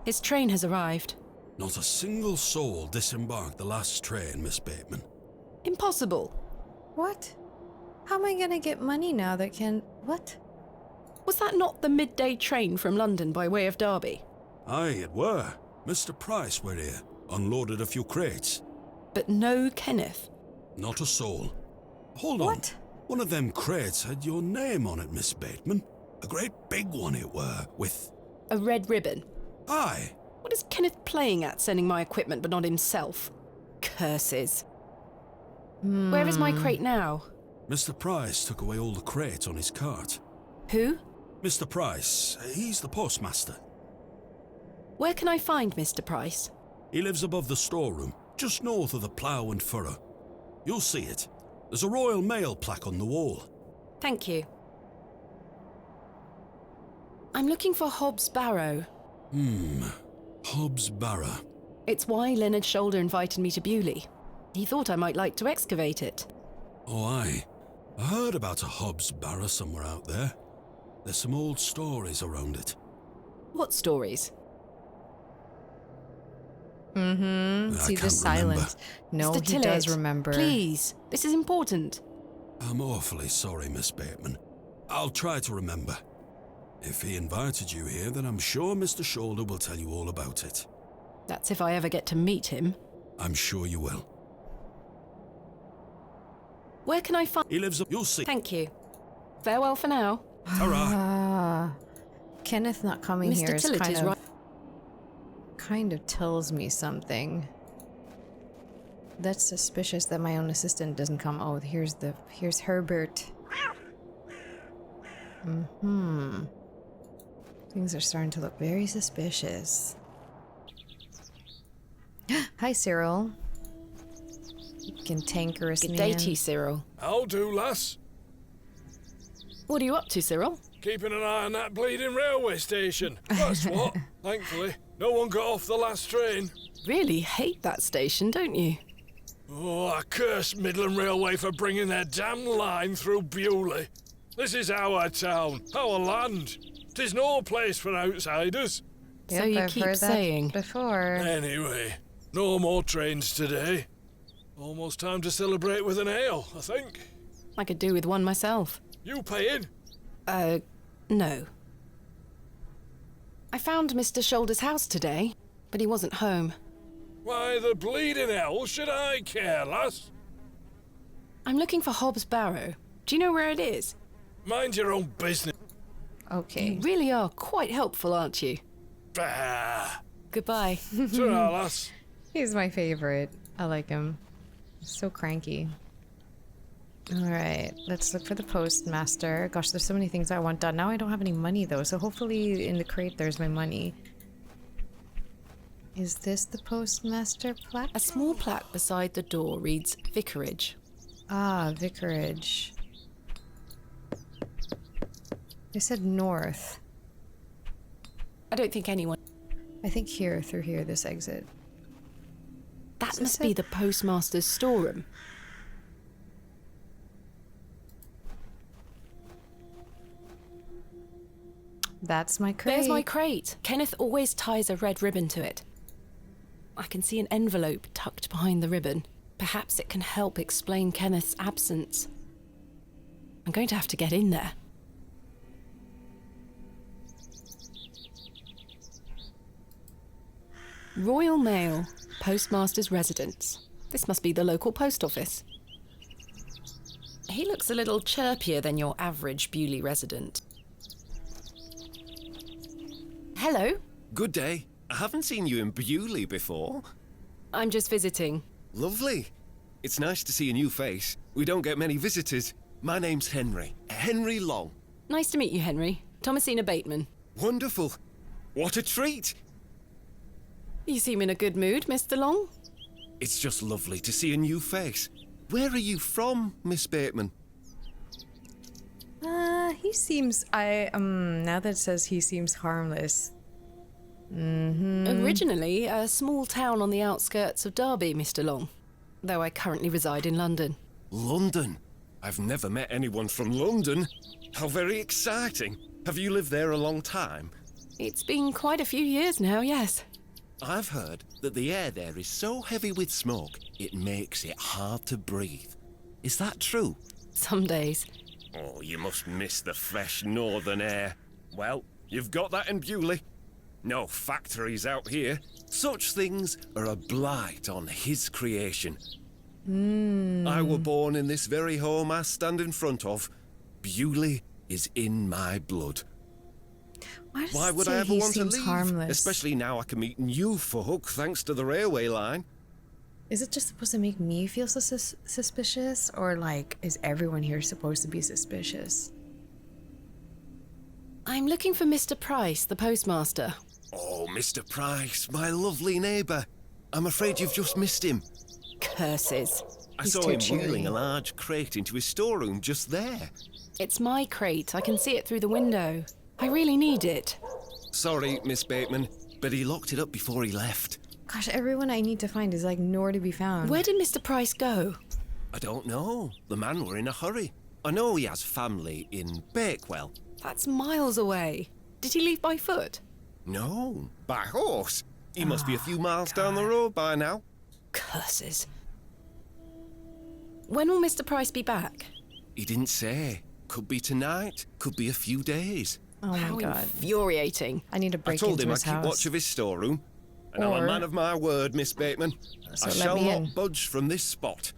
His train has arrived. Not a single soul disembarked the last train, Miss Bateman. Impossible. What? How am I gonna get money now that can... What? Was that not the midday train from London by way of Derby? Aye, it were. Mr. Price were here, unloaded a few crates. But no Kenneth. Not a soul. Hold on. What? One of them crates had your name on it, Miss Bateman. A great big one it were, with... A red ribbon. Aye. What is Kenneth playing at, sending my equipment but not himself? Curses. Where is my crate now? Mr. Price took away all the crates on his cart. Who? Mr. Price, he's the postmaster. Where can I find Mr. Price? He lives above the storeroom, just north of the plough and furrow. You'll see it. There's a Royal Mail plaque on the wall. Thank you. I'm looking for Hobbs Barrow. Hobbs Barrow. It's why Leonard Shoulder invited me to Bewley. He thought I might like to excavate it. Oh, aye. I heard about a Hobbs Barrow somewhere out there. There's some old stories around it. What stories? See the can't silence. No, Mr. he Tillett, does remember. Please, this is important. I'm awfully sorry, Miss Bateman. I'll try to remember. If he invited you here, then I'm sure Mr. Shoulder will tell you all about it. That's if I ever get to meet him. I'm sure you will. Where can I find... He lives up... You'll see. Thank you. Farewell for now. Ta-ra. Kenneth not coming Mr. here is Tillett kind is of... right. Kind of tells me something. That's suspicious that my own assistant doesn't come. Oh, here's Herbert. Things are starting to look very suspicious. Hi, Cyril. Cantankerous Good man. day to you, Cyril. How do, lass? What are you up to, Cyril? Keeping an eye on that bleeding railway station. That's what. Thankfully, no one got off the last train. Really hate that station, don't you? Oh, I curse Midland Railway for bringing their damn line through Bewley. This is our town, our land. 'Tis no place for outsiders. Yep, So you I've keep heard that saying. before. Anyway, no more trains today. Almost time to celebrate with an ale, I think. I could do with one myself. You paying? No. I found Mr. Shoulder's house today, but he wasn't home. Why the bleeding hell should I care, lass? I'm looking for Hobbs Barrow. Do you know where it is? Mind your own business. Okay. You really are quite helpful, aren't you? Bah. Goodbye. Ta-ra, lass. He's my favorite. I like him. So cranky. Alright, let's look for the postmaster. Gosh, there's so many things I want done. Now I don't have any money though, so hopefully in the crate there's my money. Is this the postmaster plaque? A small plaque beside the door reads Vicarage. Ah, Vicarage. They said north. I don't think anyone... I think here, through here, this exit. That must be the postmaster's storeroom. That's my crate. There's my crate. Kenneth always ties a red ribbon to it. I can see an envelope tucked behind the ribbon. Perhaps it can help explain Kenneth's absence. I'm going to have to get in there. Royal Mail, Postmaster's Residence. This must be the local post office. He looks a little chirpier than your average Bewley resident. Hello. Good day. I haven't seen you in Bewley before. I'm just visiting. Lovely. It's nice to see a new face. We don't get many visitors. My name's Henry. Henry Long. Nice to meet you, Henry. Thomasina Bateman. Wonderful. What a treat. You seem in a good mood, Mr. Long. It's just lovely to see a new face. Where are you from, Miss Bateman? He seems... now that it says he seems harmless. Originally, a small town on the outskirts of Derby, Mr. Long. Though I currently reside in London. London? I've never met anyone from London. How very exciting. Have you lived there a long time? It's been quite a few years now, yes. I've heard that the air there is so heavy with smoke, it makes it hard to breathe. Is that true? Some days. Oh, you must miss the fresh northern air. Well, you've got that in Bewley. No factories out here. Such things are a blight on his creation. I were born in this very home I stand in front of. Bewley is in my blood. Why would I ever want to leave? Harmless? Especially now I can meet new folk thanks to the railway line. Is it just supposed to make me feel suspicious? Or, like, is everyone here supposed to be suspicious? I'm looking for Mr. Price, the postmaster. Oh, Mr. Price, my lovely neighbour. I'm afraid you've just missed him. Curses. I saw him wheeling a large crate into his storeroom just there. It's my crate. I can see it through the window. I really need it. Sorry, Miss Bateman, but he locked it up before he left. Gosh, everyone I need to find is, like, nowhere to be found. Where did Mr. Price go? I don't know. The man were in a hurry. I know he has family in Bakewell. That's miles away. Did he leave by foot? No, by horse. He must be a few miles down the road by now. Curses. When will Mr. Price be back? He didn't say. Could be tonight, could be a few days. Oh my How god. Infuriating. I need to break into his house. I told him I'd keep watch of his storeroom. And I'm a man of my word, Miss Bateman. So I shall not budge from this spot.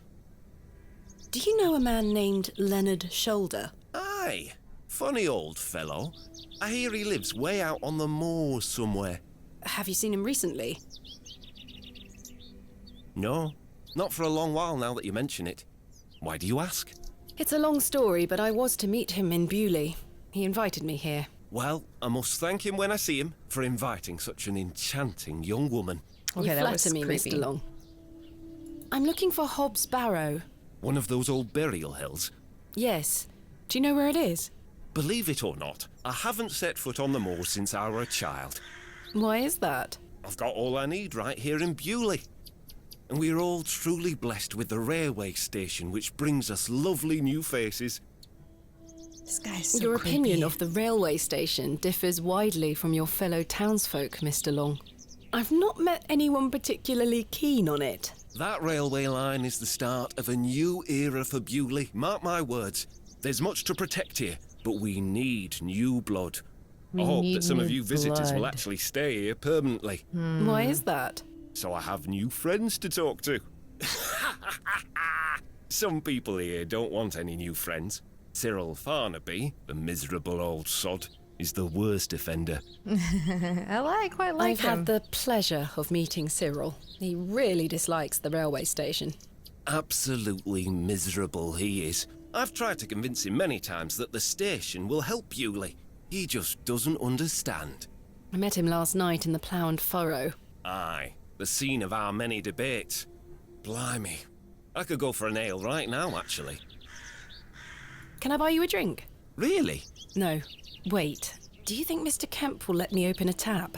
Do you know a man named Leonard Shoulder? Aye. Funny old fellow. I hear he lives way out on the moors somewhere. Have you seen him recently? No. Not for a long while now that you mention it. Why do you ask? It's a long story, but I was to meet him in Bewley. He invited me here. Well, I must thank him when I see him for inviting such an enchanting young woman. Okay, You that was flatter me, creepy. Mr. Long. I'm looking for Hob's Barrow. One of those old burial hills. Yes. Do you know where it is? Believe it or not, I haven't set foot on the moor since I were a child. Why is that? I've got all I need right here in Bewley. And we're all truly blessed with the railway station, which brings us lovely new faces. This guy's so Your creepy. opinion of the railway station differs widely from your fellow townsfolk, Mr. Long. I've not met anyone particularly keen on it. That railway line is the start of a new era for Bewley, mark my words. There's much to protect here, but we need new blood. I hope need that some of new you visitors will blood. actually stay here permanently. Why is that? So I have new friends to talk to. Some people here don't want any new friends. Cyril Farnaby, the miserable old sod, is the worst offender. I quite like I've him. had the pleasure of meeting Cyril. He really dislikes the railway station. Absolutely miserable he is. I've tried to convince him many times that the station will help Bewley. He just doesn't understand. I met him last night in the Plough and Furrow. Aye, the scene of our many debates. Blimey. I could go for an ale right now, actually. Can I buy you a drink? Really? No. Wait. Do you think Mr. Kemp will let me open a tab?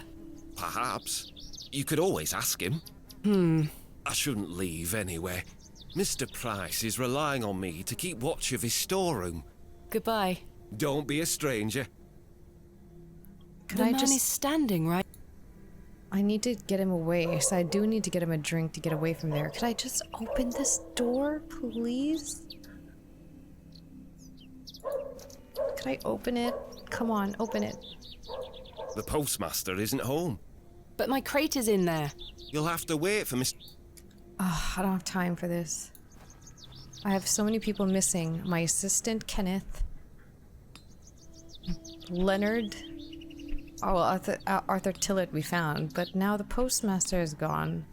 Perhaps. You could always ask him. I shouldn't leave anyway. Mr. Price is relying on me to keep watch of his storeroom. Goodbye. Don't be a stranger. Could the I man just... is standing right... I need to get him away, so I do need to get him a drink to get away from there. Could I just open this door, please? Could I open it? Come on, open it. The postmaster isn't home. But my crate is in there. You'll have to wait for Mr. Oh, I don't have time for this. I have so many people missing. My assistant, Kenneth. Leonard. Oh, well, Arthur Tillett we found, but now the postmaster is gone.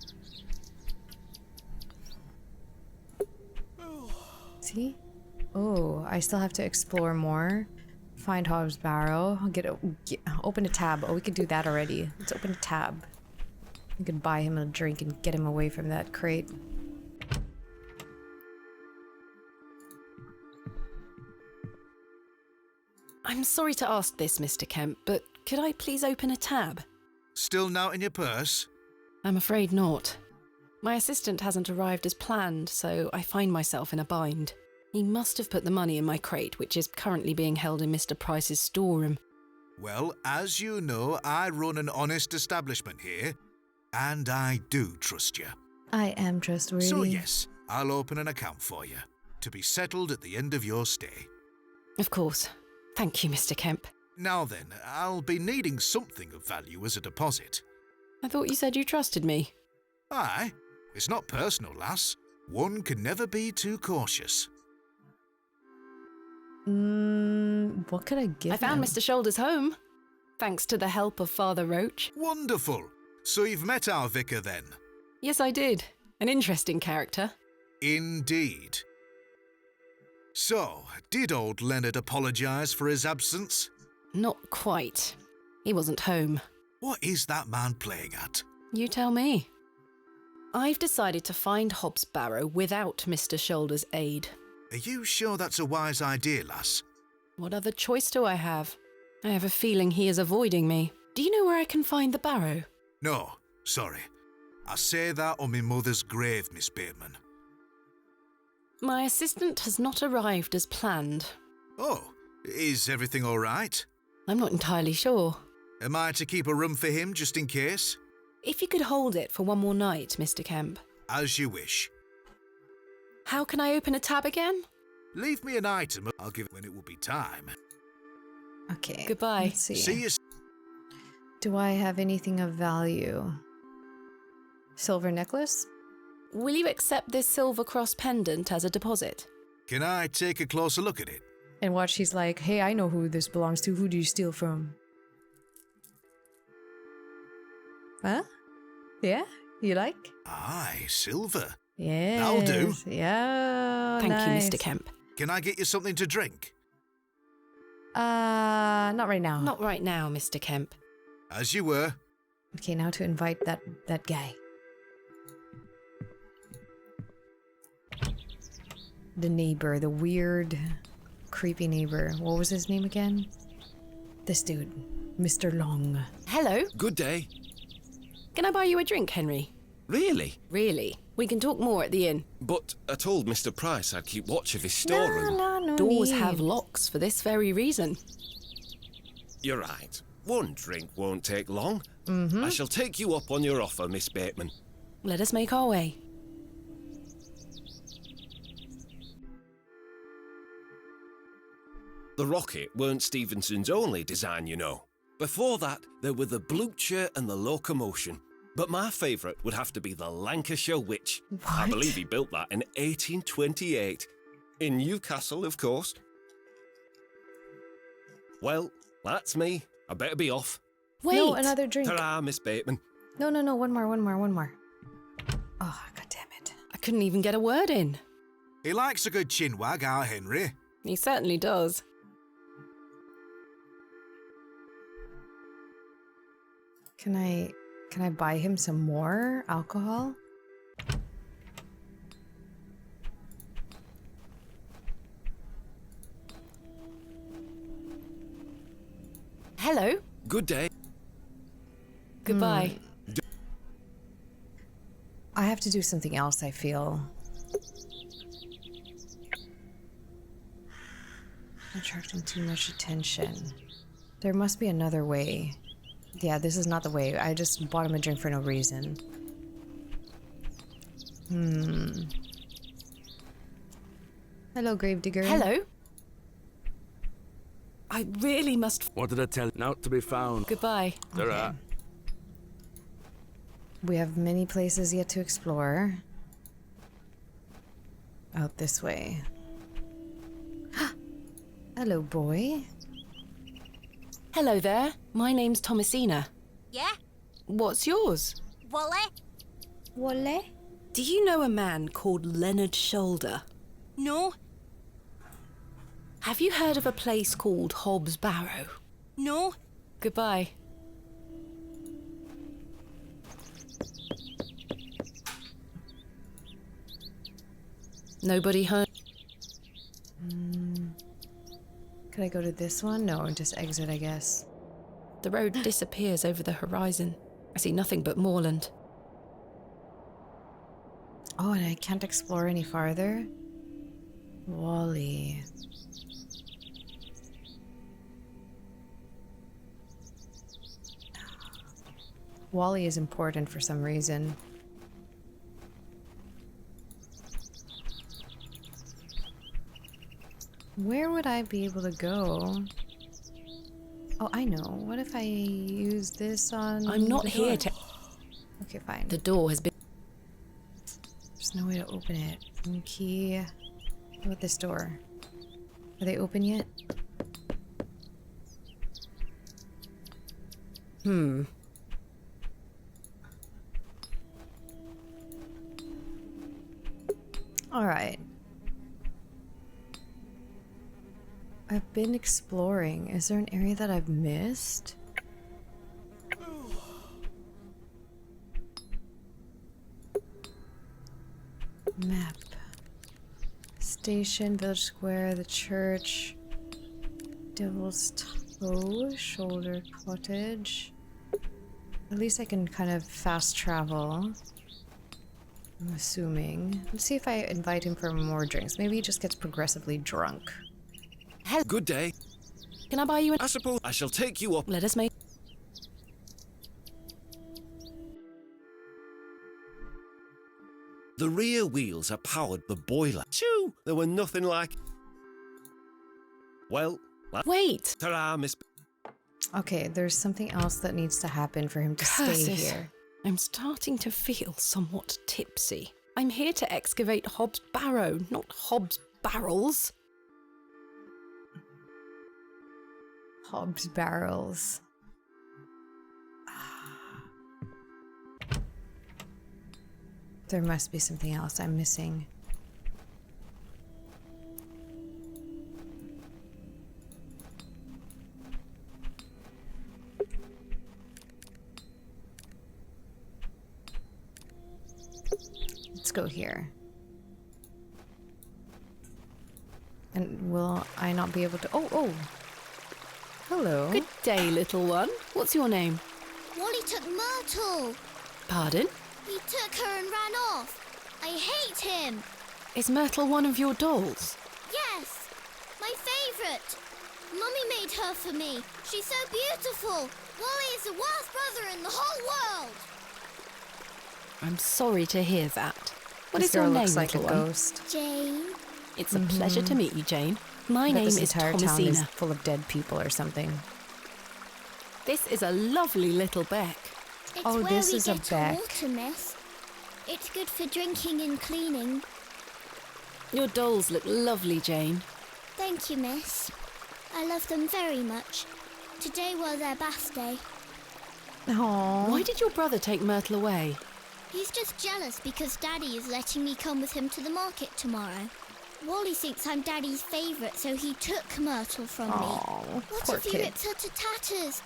See? Oh, I still have to explore more. Find Hob's Barrow. Open a tab. Oh, we could do that already. Let's open a tab. We could buy him a drink and get him away from that crate. I'm sorry to ask this, Mr. Kemp, but could I please open a tab? Still not in your purse? I'm afraid not. My assistant hasn't arrived as planned, so I find myself in a bind. He must have put the money in my crate, which is currently being held in Mr. Price's storeroom. Well, as you know, I run an honest establishment here, and I do trust you. I am trustworthy. So yes, I'll open an account for you, to be settled at the end of your stay. Of course. Thank you, Mr. Kemp. Now then, I'll be needing something of value as a deposit. I thought you said you trusted me. Aye, it's not personal, lass. One can never be too cautious. What could I give I found him? Mr. Shoulder's home, thanks to the help of Father Roach. Wonderful! So you've met our vicar then? Yes, I did. An interesting character. Indeed. So, did old Leonard apologise for his absence? Not quite. He wasn't home. What is that man playing at? You tell me. I've decided to find Hob's Barrow without Mr. Shoulder's aid. Are you sure that's a wise idea, lass? What other choice do I have? I have a feeling he is avoiding me. Do you know where I can find the barrow? No, sorry. I say that on my mother's grave, Miss Bateman. My assistant has not arrived as planned. Oh, is everything all right? I'm not entirely sure. Am I to keep a room for him just in case? If you could hold it for one more night, Mr. Kemp. As you wish. How can I open a tab again? Leave me an item. I'll give it when it will be time. Okay. Goodbye. Let's see. See you. Do I have anything of value? Silver necklace? Will you accept this silver cross pendant as a deposit? Can I take a closer look at it? And watch, she's like, hey, I know who this belongs to. Who do you steal from? Huh? Yeah? You like? Aye, silver. Yeah. That'll do. Yeah. Thank nice. you, Mr. Kemp. Can I get you something to drink? Not right now. Not right now, Mr. Kemp. As you were. Okay, now to invite that guy. The neighbor, the weird, creepy neighbor. What was his name again? This dude, Mr. Long. Hello. Good day. Can I buy you a drink, Henry? Really? Really? We can talk more at the inn. But I told Mr. Price I'd keep watch of his storeroom. No Doors need. have locks for this very reason. You're right. One drink won't take long. Mm-hmm. I shall take you up on your offer, Miss Bateman. Let us make our way. The rocket weren't Stevenson's only design, you know. Before that, there were the Blucher and the Locomotion. But my favourite would have to be the Lancashire Witch. I What? believe he built that in 1828. In Newcastle, of course. Well, that's me. I better be off. Wait. No, another drink. Ta-ra, Miss Bateman. No, one more. Oh, god damn it. I couldn't even get a word in. He likes a good chinwag, our Henry. He certainly does. Can I buy him some more alcohol? Hello. Good day. Goodbye. I have to do something else, I feel. Attracting too much attention. There must be another way. Yeah, this is not the way. I just bought him a drink for no reason. Hello, Gravedigger. Hello. I really must. What did I tell you? Not to be found. Goodbye. Ta-ra. We have many places yet to explore. Out this way. Hello, boy. Hello there. My name's Thomasina. Yeah? What's yours? Wally? Wale? Do you know a man called Leonard Shoulder? No? Have you heard of a place called Hobbs Barrow? No? Goodbye. Nobody home? Could I go to this one? No, just exit, I guess. The road disappears over the horizon. I see nothing but moorland. Oh, and I can't explore any farther? Wally. Wally is important for some reason. Where would I be able to go? Oh, I know. What if I use this on... I'm not the here door? to... Okay, fine. The door has been... There's no way to open it. Key. What about this door? Are they open yet? Alright. I've been exploring. Is there an area that I've missed? Map. Station, village square, the church. Devil's Toe, shoulder cottage. At least I can kind of fast travel. I'm assuming. Let's see if I invite him for more drinks. Maybe he just gets progressively drunk. Good day. Can I buy you an... I suppose I shall take you up. Let us make... The rear wheels are powered the boiler. Choo! There were nothing like... Well, Wait! ta-ra, Miss... Okay, there's something else that needs to happen for him to stay Curses. here. I'm starting to feel somewhat tipsy. I'm here to excavate Hobbs Barrow, not Hobbs Barrels. Hobbs barrels. There must be something else I'm missing. Let's go here. And will I not be able to... Oh! Hello. Good day, little one. What's your name? Wally took Myrtle. Pardon? He took her and ran off. I hate him. Is Myrtle one of your dolls? Yes, my favourite. Mummy made her for me. She's so beautiful. Wally is the worst brother in the whole world. I'm sorry to hear that. What This is your girl name, looks like a little one? ghost. Jane. It's a pleasure to meet you, Jane. My name This is entire town is Thomasina. full of dead people or something. This is a lovely little beck. It's Oh, where this we is a get beck. our water, miss. It's good for drinking and cleaning. Your dolls look lovely, Jane. Thank you, miss. I love them very much. Today was their birthday. Aww. Why did your brother take Myrtle away? He's just jealous because Daddy is letting me come with him to the market tomorrow. Wally thinks I'm Daddy's favourite, so he took Myrtle from me. Aww, What poor if he kid. rips her to tatters?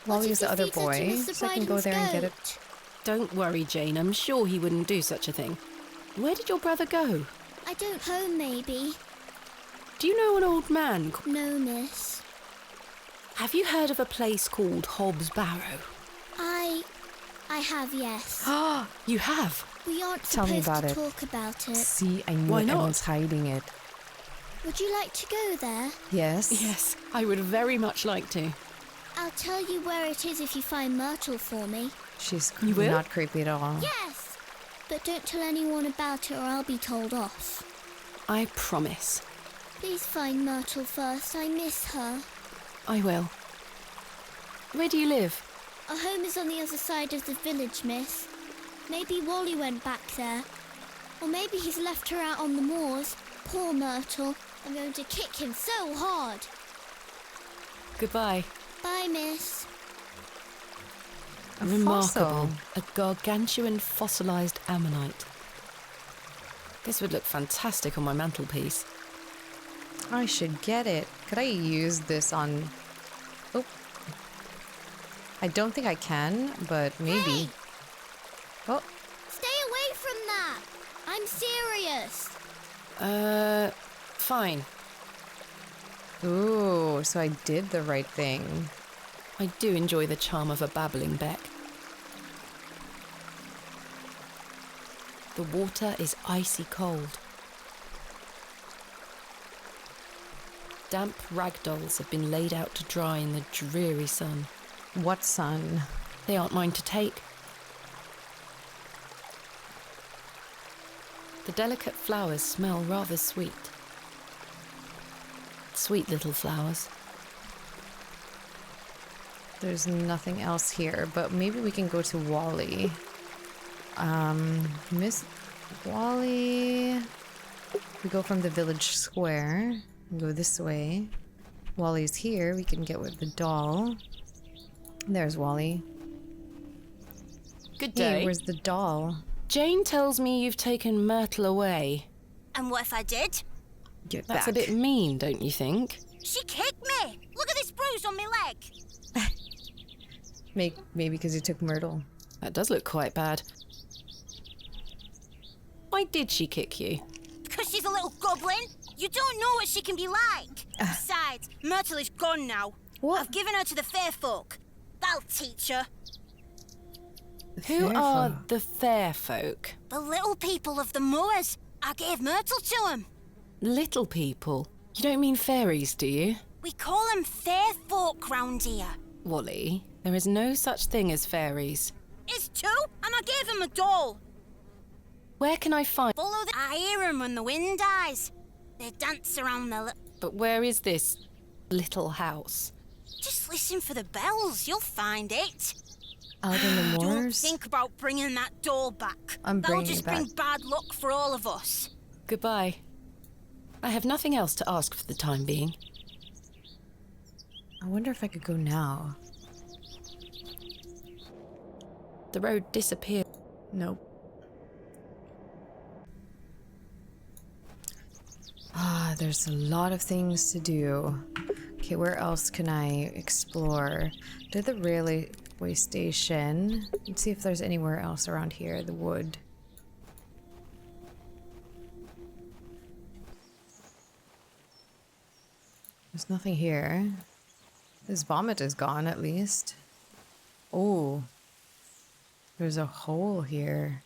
Wally's the What other if he feeds her to boy, Mr. so I can go Bryden's there and get it. goat? Don't worry, Jane. I'm sure he wouldn't do such a thing. Where did your brother go? I don't home, maybe. Do you know an old man? No, miss. Have you heard of a place called Hob's Barrow? I have, yes. You have? We aren't Tell me supposed about to it. talk about it. See, I knew Why it. not? Everyone's hiding it. Would you like to go there? Yes? Yes, I would very much like to. I'll tell you where it is if you find Myrtle for me. She's You will? not creepy at all. Yes! But don't tell anyone about it or I'll be told off. I promise. Please find Myrtle first. I miss her. I will. Where do you live? Our home is on the other side of the village, miss. Maybe Wally went back there. Or maybe he's left her out on the moors. Poor Myrtle. I'm going to kick him so hard. Goodbye. Bye, miss. A Remarkable. fossil. A gargantuan fossilised ammonite. This would look fantastic on my mantelpiece. I should get it. Could I use this on... Oh. I don't think I can, but maybe. Hey! Oh, Stay away from that. I'm serious. Fine. ooh, so I did the right thing. I do enjoy the charm of a babbling beck. The water is icy cold. Damp ragdolls have been laid out to dry in the dreary sun. What sun? They aren't mine to take. The delicate flowers smell rather sweet. Sweet little flowers. There's nothing else here, but maybe we can go to Wally. Miss Wally. We go from the village square and go this way. Wally's here. We can get with the doll. There's Wally. Good day. Hey, where's the doll? Jane tells me you've taken Myrtle away. And what if I did? Get That's back. a bit mean, don't you think? She kicked me! Look at this bruise on my leg! Maybe because you took Myrtle. That does look quite bad. Why did she kick you? Because she's a little goblin. You don't know what she can be like. Besides, Myrtle is gone now. What? I've given her to the fair folk. That'll teach her. Who Fair are folk. the fair folk? The little people of the moors. I gave Myrtle to them. Little people? You don't mean fairies, do you? We call them fair folk round here. Wally, there is no such thing as fairies. It's true, and I gave him a doll. Where can I find... Follow the... I hear them when the wind dies. They dance around the... But where is this little house? Just listen for the bells. You'll find it. Out in the Don't moors? think about bringing that doll back. I'm That'll bringing just it back. bring bad luck for all of us. Goodbye. I have nothing else to ask for the time being. I wonder if I could go now. The road disappeared. Nope. There's a lot of things to do. Okay, where else can I explore? To the railway station. Let's see if there's anywhere else around here. The wood. There's nothing here. This vomit is gone, at least. Oh. There's a hole here.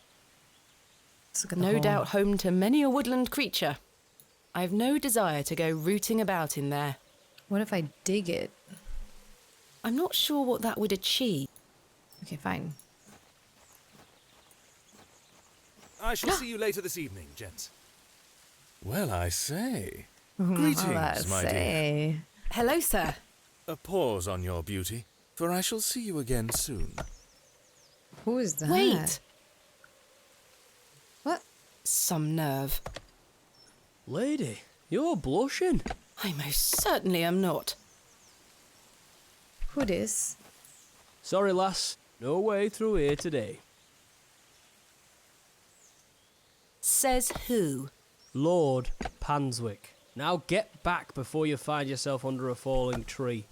Let's look at the No hole. doubt home to many a woodland creature. I've no desire to go rooting about in there. What if I dig it? I'm not sure what that would achieve. Okay, fine. I shall see you later this evening, gents. Well, I say. Well, Greetings, my dear. Hello, sir. A pause on your beauty, for I shall see you again soon. Who is that? Wait. What? Some nerve. Lady, you're blushing. I most certainly am not. Who dis? Sorry, lass. No way through here today. Says who? Lord Panswick. Now get back before you find yourself under a falling tree.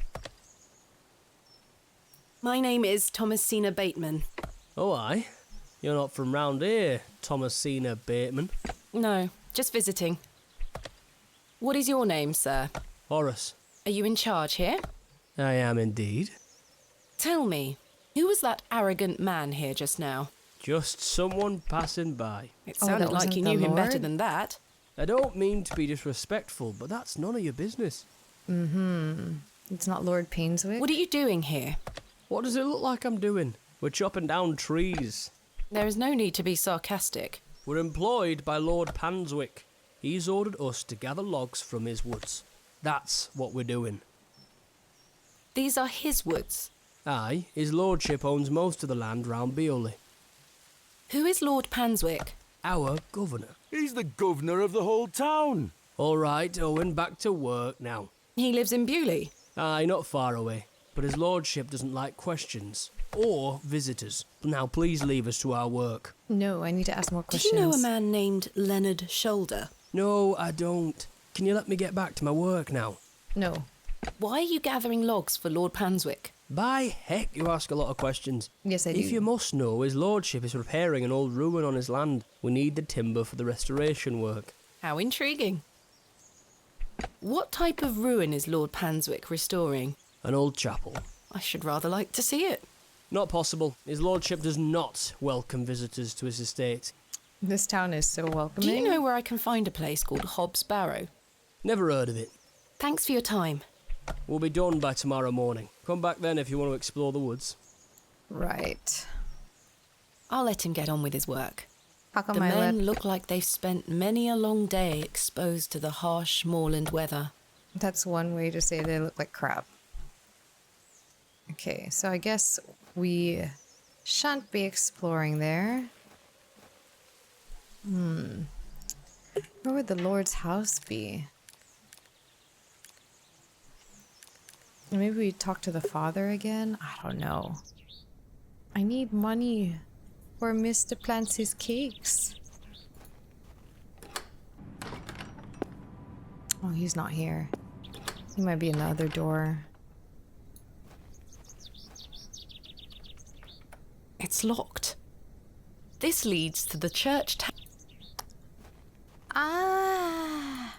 My name is Thomasina Bateman. Oh, aye? You're not from round here, Thomasina Bateman. No, just visiting. What is your name, sir? Horace. Are you in charge here? I am indeed. Tell me, who was that arrogant man here just now? Just someone passing by. It sounded like you knew him better than that. I don't mean to be disrespectful, but that's none of your business. It's not Lord Painswick? What are you doing here? What does it look like I'm doing? We're chopping down trees. There is no need to be sarcastic. We're employed by Lord Panswick. He's ordered us to gather logs from his woods. That's what we're doing. These are his woods. Aye, his lordship owns most of the land round Beoley. Who is Lord Panswick? Our governor. He's the governor of the whole town. All right, Owen, back to work now. He lives in Bewley. Aye, not far away. But his lordship doesn't like questions. Or visitors. Now please leave us to our work. No, I need to ask more questions. Do you know a man named Leonard Shoulder? No, I don't. Can you let me get back to my work now? No. Why are you gathering logs for Lord Panswick? By heck, you ask a lot of questions. Yes, I do. If you must know, his lordship is repairing an old ruin on his land. We need the timber for the restoration work. How intriguing. What type of ruin is Lord Panswick restoring? An old chapel. I should rather like to see it. Not possible. His lordship does not welcome visitors to his estate. This town is so welcoming. Do you know where I can find a place called Hob's Barrow? Never heard of it. Thanks for your time. We'll be done by tomorrow morning. Come back then if you want to explore the woods. Right. I'll let him get on with his work. How come The I men let... look like they've spent many a long day exposed to the harsh moorland weather. That's one way to say they look like crap. Okay, so I guess we shan't be exploring there. Where would the Lord's house be? Maybe we talk to the father again? I don't know. I need money for Mr. plants his cakes. Oh, he's not here. He might be in the other door. It's locked. This leads to the church tower. Ah!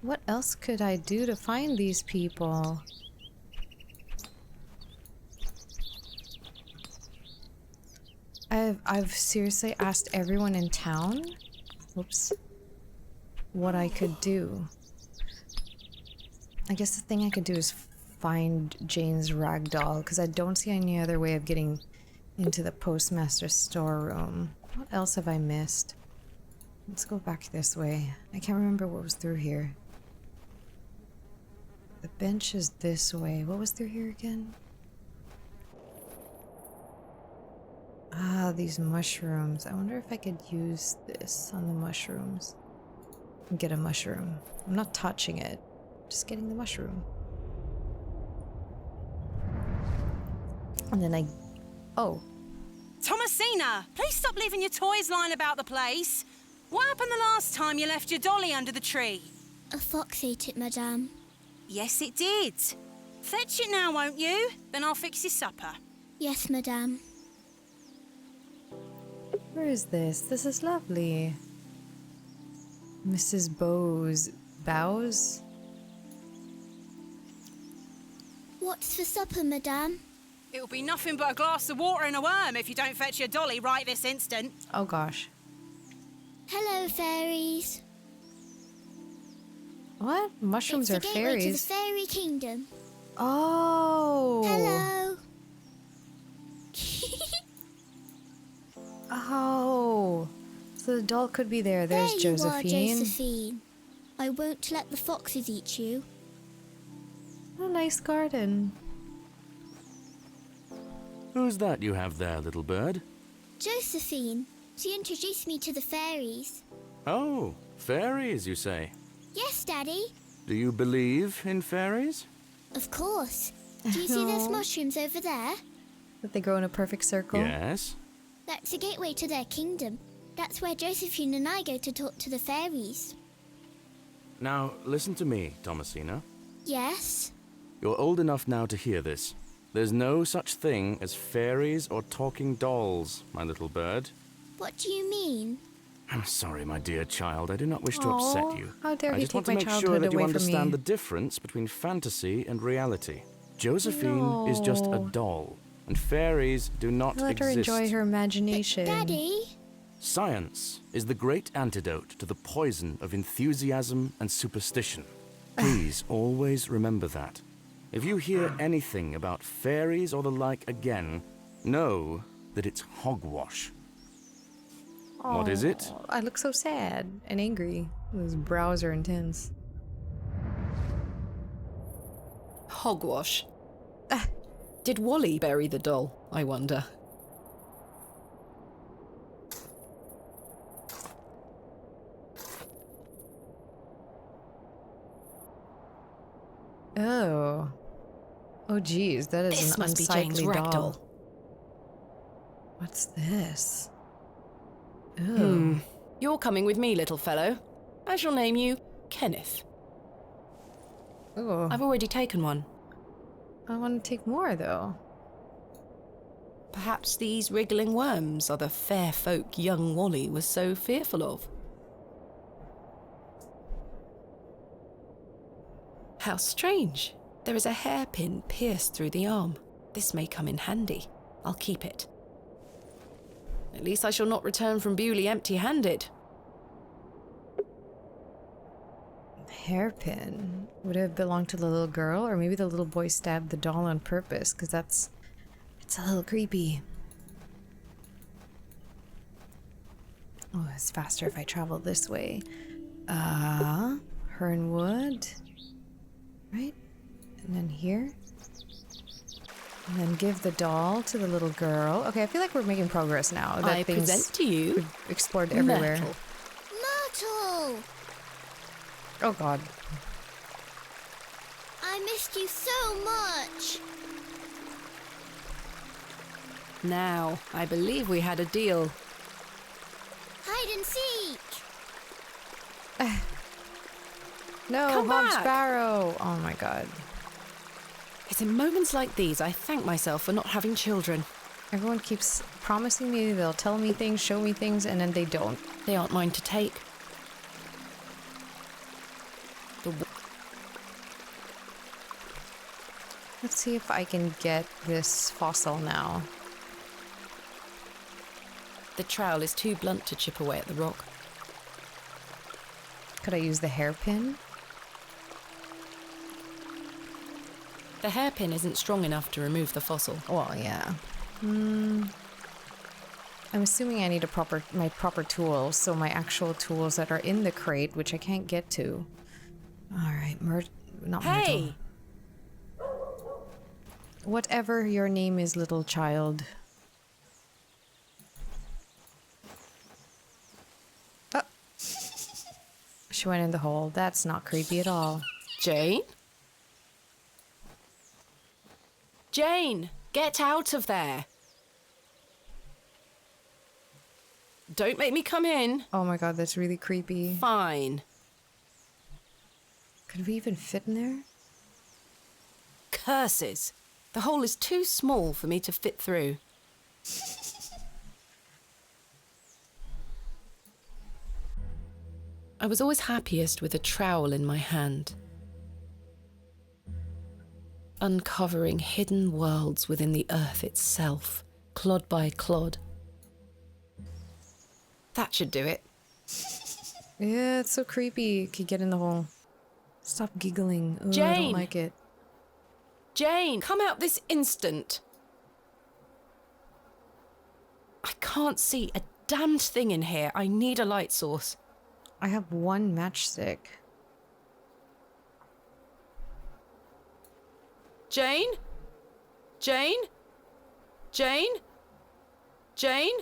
What else could I do to find these people? I've seriously asked everyone in town, whoops, what I could do. I guess the thing I could do is find Jane's ragdoll, because I don't see any other way of getting into the postmaster's storeroom. What else have I missed? Let's go back this way. I can't remember what was through here. The bench is this way. What was through here again? Ah, these mushrooms. I wonder if I could use this on the mushrooms. And get a mushroom. I'm not touching it. Just getting the mushroom. And then Oh. Thomasina, please stop leaving your toys lying about the place. What happened the last time you left your dolly under the tree? A fox ate it, madame. Yes, it did. Fetch it now, won't you? Then I'll fix your supper. Yes, madame. Where is this? This is lovely. Mrs. Bows? What's for supper, madame? It'll be nothing but a glass of water and a worm if you don't fetch your dolly right this instant. Oh gosh. Hello, fairies. What? Mushrooms It's the are gateway to the fairies? fairy kingdom. Oh. Hello. Oh. So the doll could be there. There's there Josephine. You are, Josephine. I won't let the foxes eat you. What a nice garden. Who's that you have there, little bird? Josephine. She introduced me to the fairies. Oh, fairies, you say? Yes, Daddy. Do you believe in fairies? Of course. Do you see those Aw. mushrooms over there? That they grow in a perfect circle? Yes. That's a gateway to their kingdom. That's where Josephine and I go to talk to the fairies. Now, listen to me, Thomasina. Yes? You're old enough now to hear this. There's no such thing as fairies or talking dolls, my little bird. What do you mean? I'm sorry, my dear child. I do not wish to Aw, upset you. how dare I he just want take to my make sure childhood that you away from understand me. the difference between fantasy and reality. Josephine is just a No. doll, and fairies do not Let her exist. enjoy her imagination. Daddy? Science is the great antidote to the poison of enthusiasm and superstition. Please always remember that. If you hear anything about fairies or the like again, know that it's hogwash. What is it? Aw, I look so sad and angry. Those brows are intense. Hogwash. Did Wally bury the doll, I wonder? Oh. Oh geez, that is This an must be unsightly Jane's doll. ragdoll. What's this? Oh. You're coming with me, little fellow. I shall name you Kenneth. Oh. I've already taken one. I want to take more though. Perhaps these wriggling worms are the fair folk young Wally was so fearful of. How strange. There is a hairpin pierced through the arm. This may come in handy. I'll keep it. At least I shall not return from Bewley empty-handed. Hairpin. Would it have belonged to the little girl, or maybe the little boy stabbed the doll on purpose? Because it's a little creepy. Oh, it's faster if I travel this way. Hernwood. Right? And then here. And then give the doll to the little girl. Okay, I feel like we're making progress now. That I things present to you we've explored everywhere. Myrtle. Myrtle! Oh god. I missed you so much. Now, I believe we had a deal. Hide and seek. No, Come Hobbs back. Barrow. Oh my god. It's in moments like these I thank myself for not having children. Everyone keeps promising me they'll tell me things, show me things, and then they don't. They aren't mine to take. Let's see if I can get this fossil now. The trowel is too blunt to chip away at the rock. Could I use the hairpin? The hairpin isn't strong enough to remove the fossil. Well, yeah. I'm assuming I need my proper tools, so my actual tools that are in the crate, which I can't get to. Alright, not Hey! Myrtle. Whatever your name is, little child. Oh. She went in the hole. That's not creepy at all. Jane? Jane, get out of there! Don't make me come in. Oh my god, that's really creepy. Fine. Could we even fit in there? Curses. The hole is too small for me to fit through. I was always happiest with a trowel in my hand, uncovering hidden worlds within the earth itself, clod by clod. That should do it. Yeah, it's so creepy. Could get in the hole. Stop giggling. Ooh, Jane! I don't like it. Jane, come out this instant. I can't see a damned thing in here. I need a light source. I have one matchstick. Jane? Jane? Jane? Jane?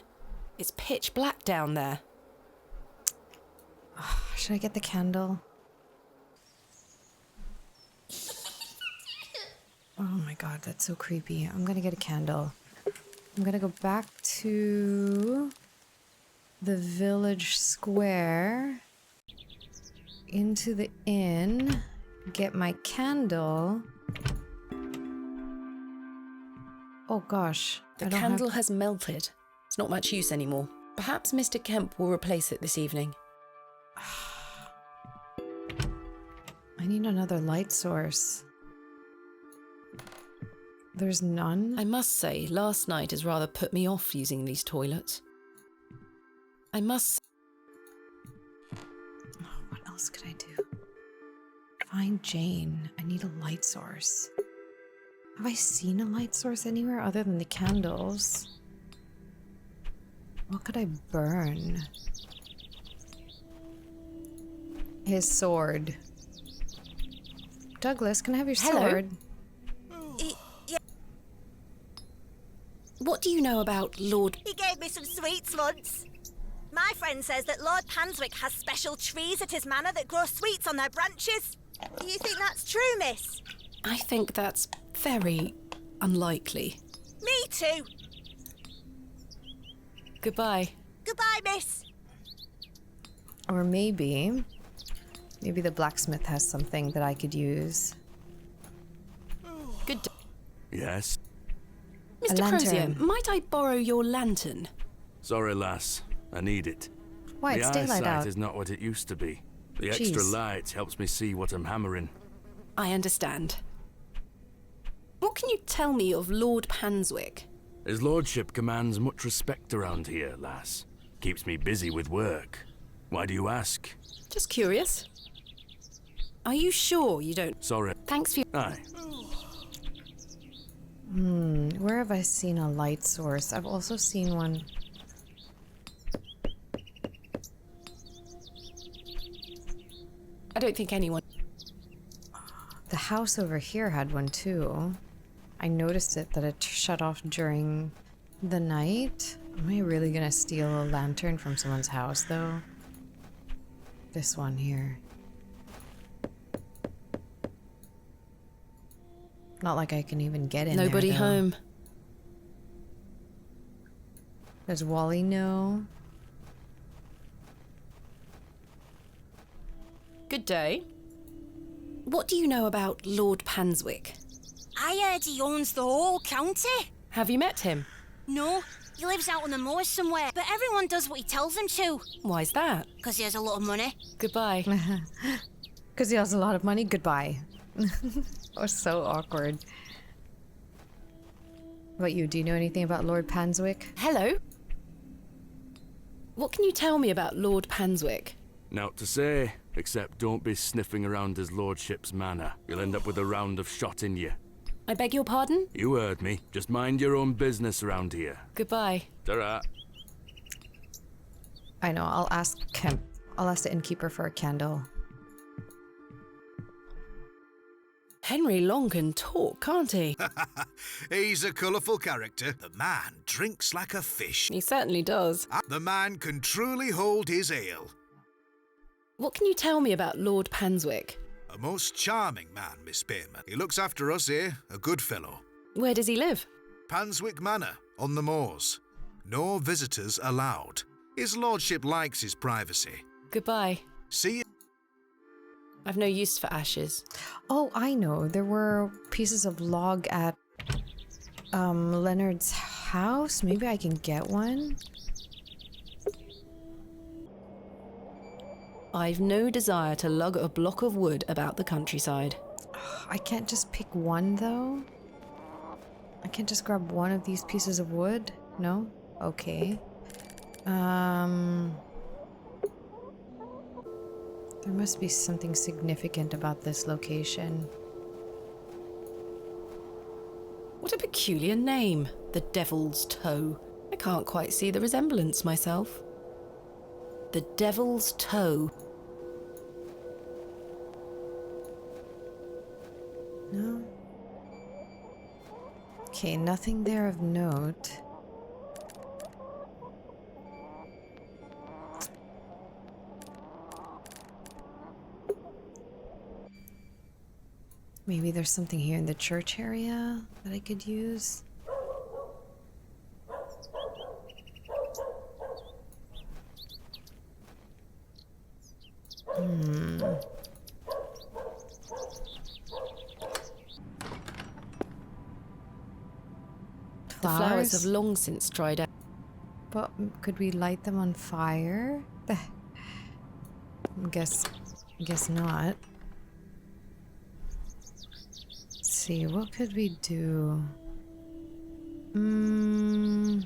It's pitch black down there. Should I get the candle? Oh my god, that's so creepy. I'm gonna get a candle. I'm gonna go back to the village square, into the inn, get my candle. Oh gosh. The candle has melted. It's not much use anymore. Perhaps Mr. Kemp will replace it this evening. I need another light source. There's none? I must say, last night has rather put me off using these toilets. I must... Oh, what else could I do? Find Jane. I need a light source. Have I seen a light source anywhere other than the candles? What could I burn? His sword. Douglas, can I have your sword? What do you know about Lord... He gave me some sweets once. My friend says that Lord Panswick has special trees at his manor that grow sweets on their branches. Do you think that's true, miss? I think that's very unlikely. Me too. Goodbye. Goodbye, miss. Or maybe the blacksmith has something that I could use. Good day. Yes? Mr. Crozier, might I borrow your lantern? Sorry, lass. I need it. Why, it's daylight eyesight out. is not what it used to be. The extra Jeez. light helps me see what I'm hammering. I understand. What can you tell me of Lord Panswick? His lordship commands much respect around here, lass. Keeps me busy with work. Why do you ask? Just curious. Are you sure you don't... Sorry. Thanks for your... Aye. Where have I seen a light source? I've also seen one. I don't think anyone... The house over here had one too. I noticed it that it shut off during the night. Am I really gonna steal a lantern from someone's house though? This one here. Not like I can even get in Nobody there, though. home. Does Wally know? Good day. What do you know about Lord Panswick? I heard he owns the whole county. Have you met him? No, he lives out on the moors somewhere, but everyone does what he tells them to. Why's that? Because he has a lot of money. Goodbye. Because he has a lot of money? Goodbye. Oh, so awkward. What about you? Do you know anything about Lord Panswick? Hello? What can you tell me about Lord Panswick? Naught to say, except don't be sniffing around his lordship's manor. You'll end up with a round of shot in you. I beg your pardon? You heard me. Just mind your own business around here. Goodbye. Ta-ra. I know, I'll ask Kemp. I'll ask the innkeeper for a candle. Henry Long can talk, can't he? He's a colourful character. The man drinks like a fish. He certainly does. The man can truly hold his ale. What can you tell me about Lord Panswick? A most charming man, Miss Bateman. He looks after us here, a good fellow. Where does he live? Panswick Manor, on the moors. No visitors allowed. His lordship likes his privacy. Goodbye. See you. I've no use for ashes. Oh, I know. There were pieces of log at Leonard's house. Maybe I can get one. I've no desire to lug a block of wood about the countryside. I can't just pick one, though. I can't just grab one of these pieces of wood. No? Okay. There must be something significant about this location. What a peculiar name, the Devil's Toe. I can't quite see the resemblance myself. The Devil's Toe. No. Okay, nothing there of note. Maybe there's something here in the church area that I could use. The flowers have long since dried out. But could we light them on fire? Guess not. Let's see, what could we do? I'm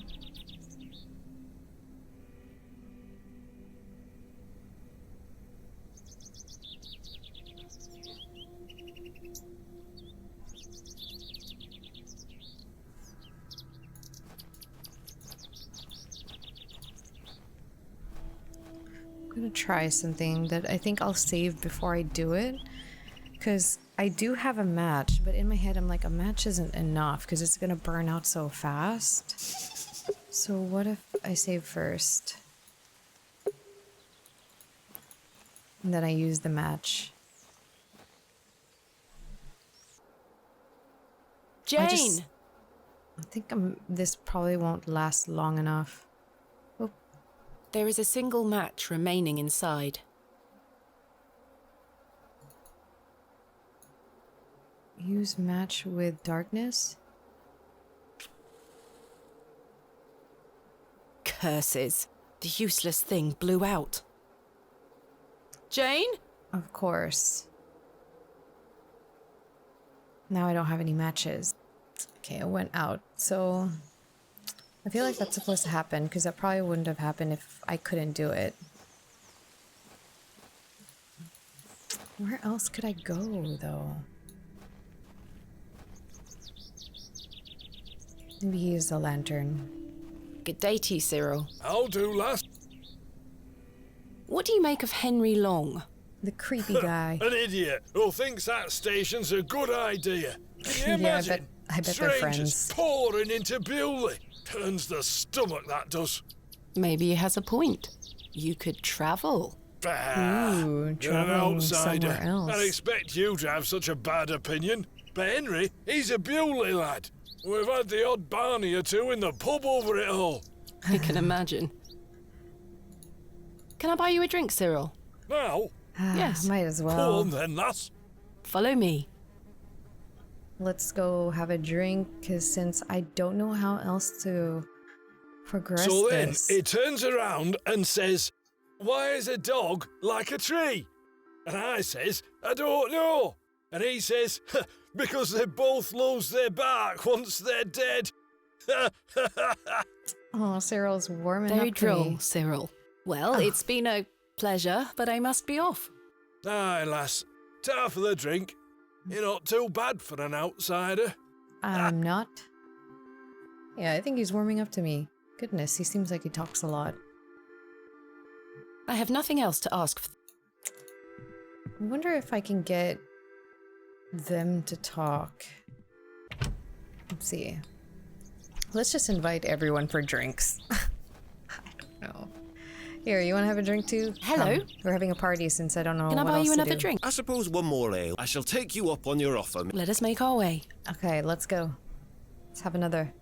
gonna try something that I think I'll save before I do it, because I do have a match, but in my head I'm like, a match isn't enough because it's gonna burn out so fast. So what if I save first and then I use the match? Jane! I think this probably won't last long enough. There is a single match remaining inside. Use match with darkness? Curses. The useless thing blew out. Jane? Of course. Now I don't have any matches. Okay, it went out. So I feel like that's supposed to happen because that probably wouldn't have happened if I couldn't do it. Where else could I go, though? Maybe use the lantern. Good day to you, Cyril. I'll do, lass. What do you make of Henry Long? The creepy guy. An idiot who thinks that station's a good idea. Can you imagine? I bet they're friends. Strangers pouring into Bewley. Turns the stomach, that does. Maybe he has a point. You could travel. Ooh, You're an outsider. somewhere else. I'd expect you to have such a bad opinion. But Henry, he's a Bewley lad. We've had the odd barney or two in the pub over it all. I can imagine. Can I buy you a drink, Cyril? Now? Yes. Might as well. Go on then, lass. Follow me. Let's go have a drink, because since I don't know how else to progress So then this. he turns around and says, "Why is a dog like a tree?" And I says, "I don't know." And he says, "Because they both lose their bark once they're dead." Oh, Cyril's warming Very up to droll, me. Cyril. Well, it's been a pleasure, but I must be off. Aye, lass. Ta for the drink. You're not too bad for an outsider. I'm not. Yeah, I think he's warming up to me. Goodness, he seems like he talks a lot. I have nothing else to ask. I wonder if I can get them to talk. Let's see. Let's just invite everyone for drinks. I don't know. Here, you want to have a drink too? Hello. We're having a party since I don't know Can I what buy else you to another do. drink? I suppose one more ale. I shall take you up on your offer. Let us make our way. Okay, let's go. Let's have another.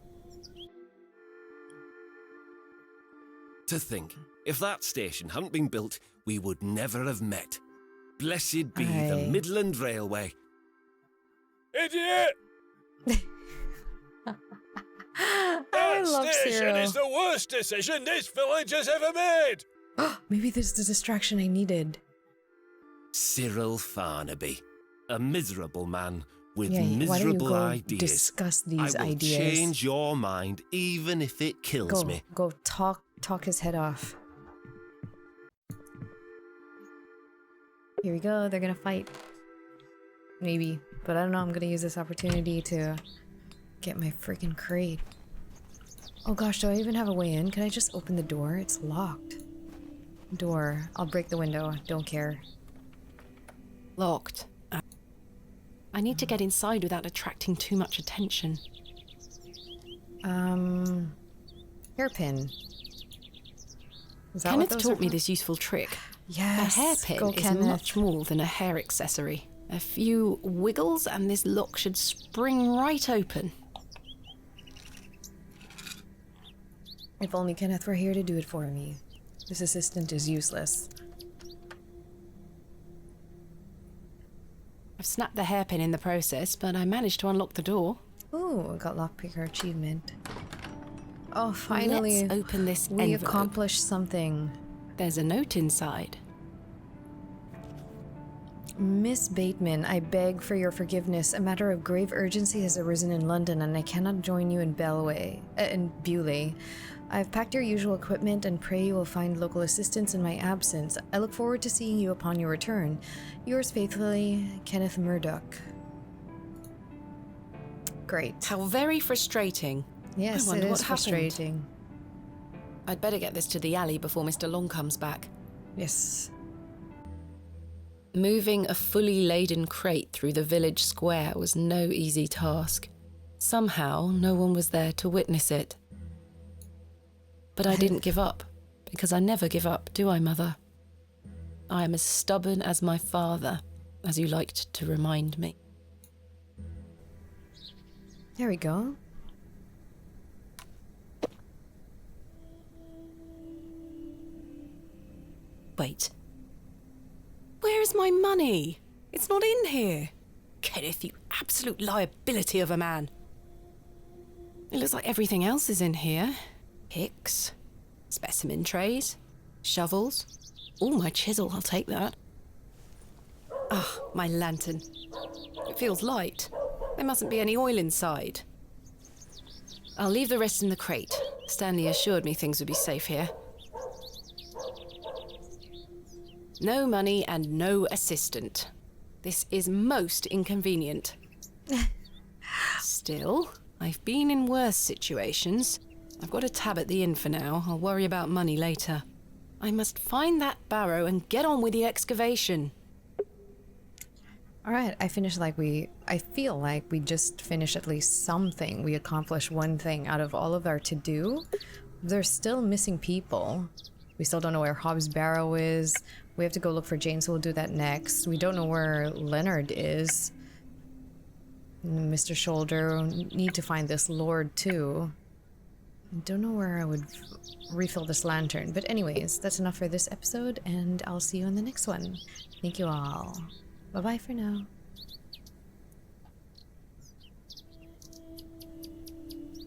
To think, if that station hadn't been built, we would never have met. Blessed be the Midland Railway. Idiot! That station Cyril. is the worst decision this village has ever made! Maybe this is the distraction I needed. Cyril Farnaby, a miserable man with Why don't you miserable go ideas. discuss these I will ideas? change your mind even if it kills me. Go talk his head off. Here we go, they're gonna fight. Maybe, but I don't know, I'm gonna use this opportunity to get my freaking crate. Oh gosh, do I even have a way in? Can I just open the door? It's locked. Door. I'll break the window, don't care. Locked. I need to get inside without attracting too much attention. Hairpin. Is that Kenneth what those taught are me for? this useful trick. Yes, A hairpin go is Kenneth. much more than a hair accessory. A few wiggles and this lock should spring right open. If only Kenneth were here to do it for me. This assistant is useless. I've snapped the hairpin in the process, but I managed to unlock the door. Ooh, I got lockpicker achievement. Oh, finally. Let's open this we envelope. accomplished something. There's a note inside. Miss Bateman, I beg for your forgiveness. A matter of grave urgency has arisen in London, and I cannot join you in Bewley. I've packed your usual equipment and pray you will find local assistance in my absence. I look forward to seeing you upon your return. Yours faithfully, Kenneth Murdoch. Great. How very frustrating. Yes, I wonder it what is happened. frustrating. I'd better get this to the alley before Mr. Long comes back. Yes. Moving a fully laden crate through the village square was no easy task. Somehow, no one was there to witness it. But I didn't give up, because I never give up, do I, Mother? I am as stubborn as my father, as you liked to remind me. There we go. Wait. Where is my money? It's not in here. Kenneth, you absolute liability of a man. It looks like everything else is in here. Picks, specimen trays, shovels. Oh, my chisel, I'll take that. Ah, my lantern. It feels light. There mustn't be any oil inside. I'll leave the rest in the crate. Stanley assured me things would be safe here. No money and no assistant. This is most inconvenient. Still, I've been in worse situations. I've got a tab at the inn for now. I'll worry about money later. I must find that barrow and get on with the excavation. Alright, I feel like we just finished at least something. We accomplished one thing out of all of our to-do. There's still missing people. We still don't know where Hob's Barrow is. We have to go look for Jane, so we'll do that next. We don't know where Leonard is. Mr. Shoulder, need to find this Lord too. I don't know where I would refill this lantern. But anyways, that's enough for this episode, and I'll see you in the next one. Thank you all. Bye-bye for now.